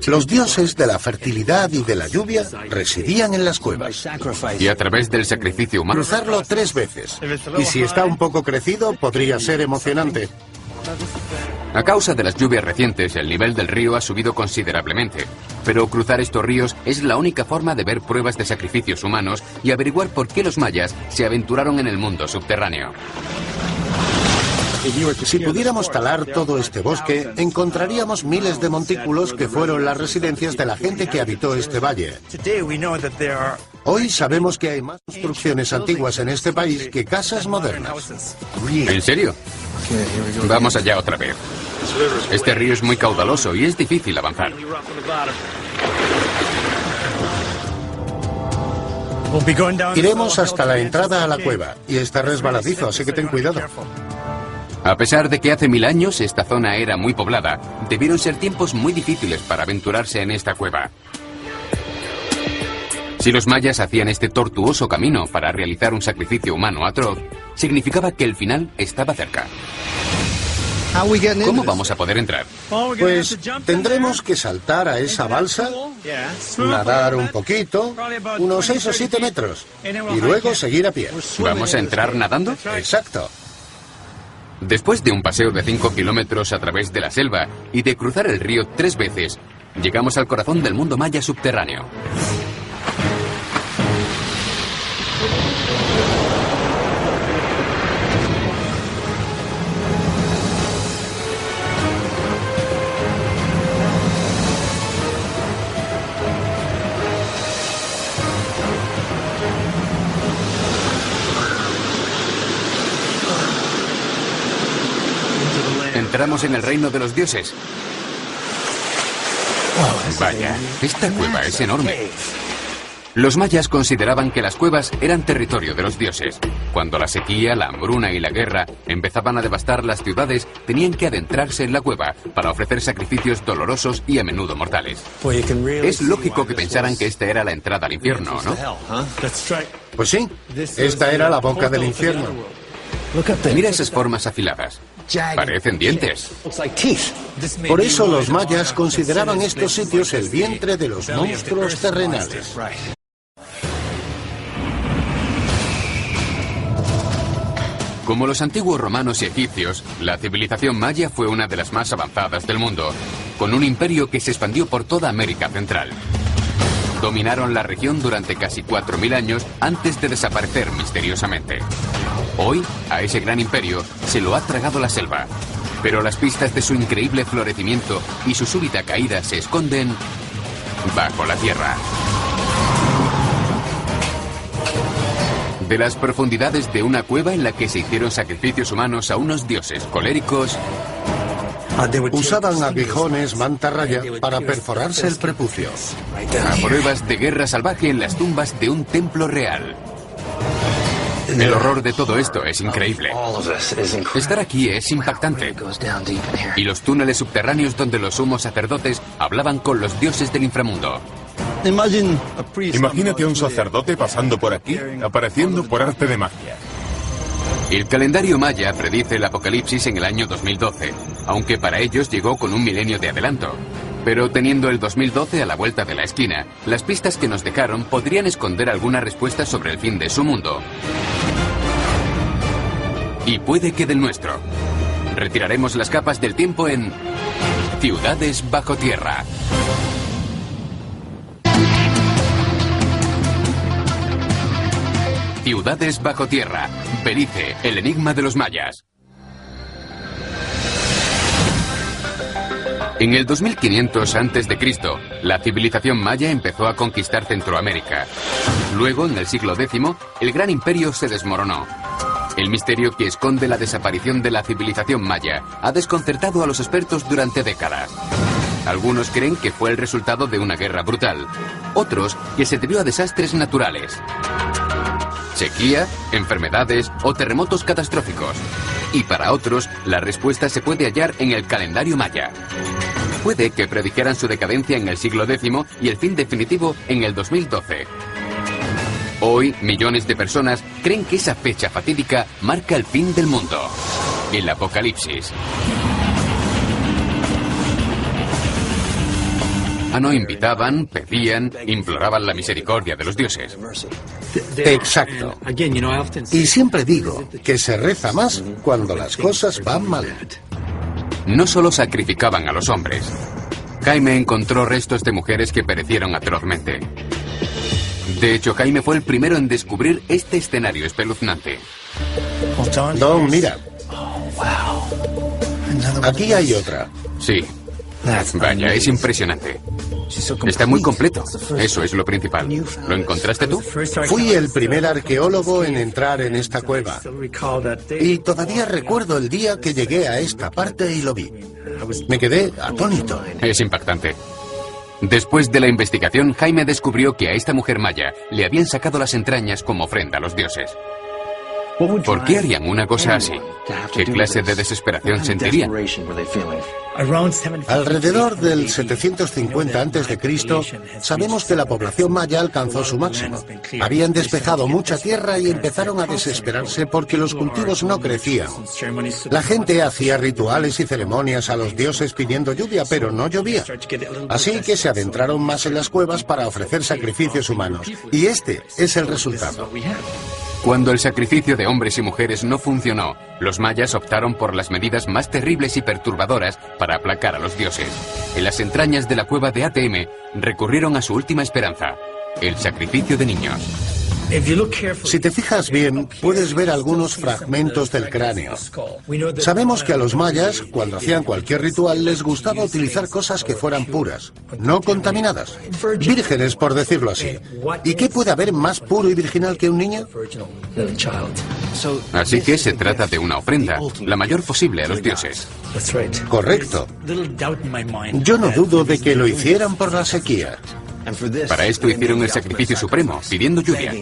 Los dioses de la fertilidad y de la lluvia residían en las cuevas. Y a través del sacrificio humano... Cruzarlo 3 veces. Y si está un poco crecido, podría ser emocionante. A causa de las lluvias recientes, el nivel del río ha subido considerablemente. Pero cruzar estos ríos es la única forma de ver pruebas de sacrificios humanos y averiguar por qué los mayas se aventuraron en el mundo subterráneo. Si pudiéramos talar todo este bosque, encontraríamos miles de montículos que fueron las residencias de la gente que habitó este valle. Hoy sabemos que hay más construcciones antiguas en este país que casas modernas. ¿En serio? Vamos allá otra vez. Este río es muy caudaloso y es difícil avanzar. Iremos hasta la entrada a la cueva y está resbaladizo, así que ten cuidado. A pesar de que hace 1000 años esta zona era muy poblada, debieron ser tiempos muy difíciles para aventurarse en esta cueva. Si los mayas hacían este tortuoso camino para realizar un sacrificio humano atroz, significaba que el final estaba cerca. ¿Cómo vamos a poder entrar? Pues tendremos que saltar a esa balsa, nadar un poquito, unos 6 o 7 metros, y luego seguir a pie. ¿Vamos a entrar nadando? Exacto. Después de un paseo de 5 kilómetros a través de la selva y de cruzar el río 3 veces, llegamos al corazón del mundo maya subterráneo. Entramos en el reino de los dioses. Vaya, esta cueva es enorme. Los mayas consideraban que las cuevas eran territorio de los dioses. Cuando la sequía, la hambruna y la guerra empezaban a devastar las ciudades, tenían que adentrarse en la cueva para ofrecer sacrificios dolorosos y a menudo mortales. Es lógico que pensaran que esta era la entrada al infierno, ¿no? Pues sí, esta era la boca del infierno. Mira esas formas afiladas. Parecen dientes. Por eso los mayas consideraban estos sitios el vientre de los monstruos terrenales. Como los antiguos romanos y egipcios, la civilización maya fue una de las más avanzadas del mundo, con un imperio que se expandió por toda América Central. Dominaron la región durante casi 4000 años antes de desaparecer misteriosamente. Hoy, a ese gran imperio se lo ha tragado la selva, pero las pistas de su increíble florecimiento y su súbita caída se esconden bajo la tierra. De las profundidades de una cueva en la que se hicieron sacrificios humanos a unos dioses coléricos, usaban aguijones mantarraya para perforarse el prepucio. A pruebas de guerra salvaje en las tumbas de un templo real. El horror de todo esto es increíble. Estar aquí es impactante. Y los túneles subterráneos donde los sumos sacerdotes hablaban con los dioses del inframundo. Imagínate a un sacerdote pasando por aquí, apareciendo por arte de magia. El calendario maya predice el apocalipsis en el año 2012, aunque para ellos llegó con un milenio de adelanto. Pero teniendo el 2012 a la vuelta de la esquina, las pistas que nos dejaron podrían esconder alguna respuesta sobre el fin de su mundo. Y puede que del nuestro. Retiraremos las capas del tiempo en Ciudades bajo tierra. Ciudades bajo tierra. Belice, el enigma de los mayas. En el 2500 a.C., la civilización maya empezó a conquistar Centroamérica. Luego, en el siglo X, el gran imperio se desmoronó. El misterio que esconde la desaparición de la civilización maya ha desconcertado a los expertos durante décadas. Algunos creen que fue el resultado de una guerra brutal, otros que se debió a desastres naturales. Sequía, enfermedades o terremotos catastróficos. Y para otros, la respuesta se puede hallar en el calendario maya. Puede que predijeran su decadencia en el siglo X y el fin definitivo en el 2012. Hoy, millones de personas creen que esa fecha fatídica marca el fin del mundo. El apocalipsis. No invitaban, pedían, imploraban la misericordia de los dioses. Exacto. Y siempre digo que se reza más cuando las cosas van mal. No solo sacrificaban a los hombres. Jaime encontró restos de mujeres que perecieron atrozmente. De hecho, Jaime fue el primero en descubrir este escenario espeluznante. Don, mira. Aquí hay otra. Sí. Vaya, es impresionante. Está muy completo. Eso es lo principal. ¿Lo encontraste tú? Fui el primer arqueólogo en entrar en esta cueva. Y todavía recuerdo el día que llegué a esta parte y lo vi. Me quedé atónito. Es impactante. Después de la investigación, Jaime descubrió que a esta mujer maya le habían sacado las entrañas como ofrenda a los dioses. ¿Por qué harían una cosa así? ¿Qué clase de desesperación sentirían? Alrededor del 750 a.C., sabemos que la población maya alcanzó su máximo. Habían despejado mucha tierra y empezaron a desesperarse porque los cultivos no crecían. La gente hacía rituales y ceremonias a los dioses pidiendo lluvia, pero no llovía. Así que se adentraron más en las cuevas para ofrecer sacrificios humanos. Y este es el resultado. Cuando el sacrificio de hombres y mujeres no funcionó, los mayas optaron por las medidas más terribles y perturbadoras para aplacar a los dioses. En las entrañas de la cueva de ATM recurrieron a su última esperanza, el sacrificio de niños. Si te fijas bien, puedes ver algunos fragmentos del cráneo. Sabemos que a los mayas, cuando hacían cualquier ritual, les gustaba utilizar cosas que fueran puras, no contaminadas, vírgenes, por decirlo así. ¿Y qué puede haber más puro y virginal que un niño? Así que se trata de una ofrenda, la mayor posible a los dioses. Correcto. Yo no dudo de que lo hicieran por la sequía. Para esto hicieron el sacrificio supremo, pidiendo lluvia.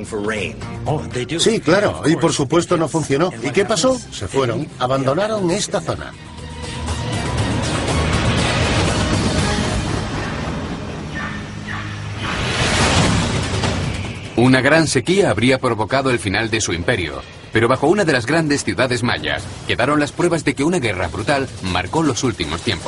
Sí, claro, y por supuesto no funcionó. ¿Y qué pasó? Se fueron, abandonaron esta zona. Una gran sequía habría provocado el final de su imperio, pero bajo una de las grandes ciudades mayas quedaron las pruebas de que una guerra brutal marcó los últimos tiempos.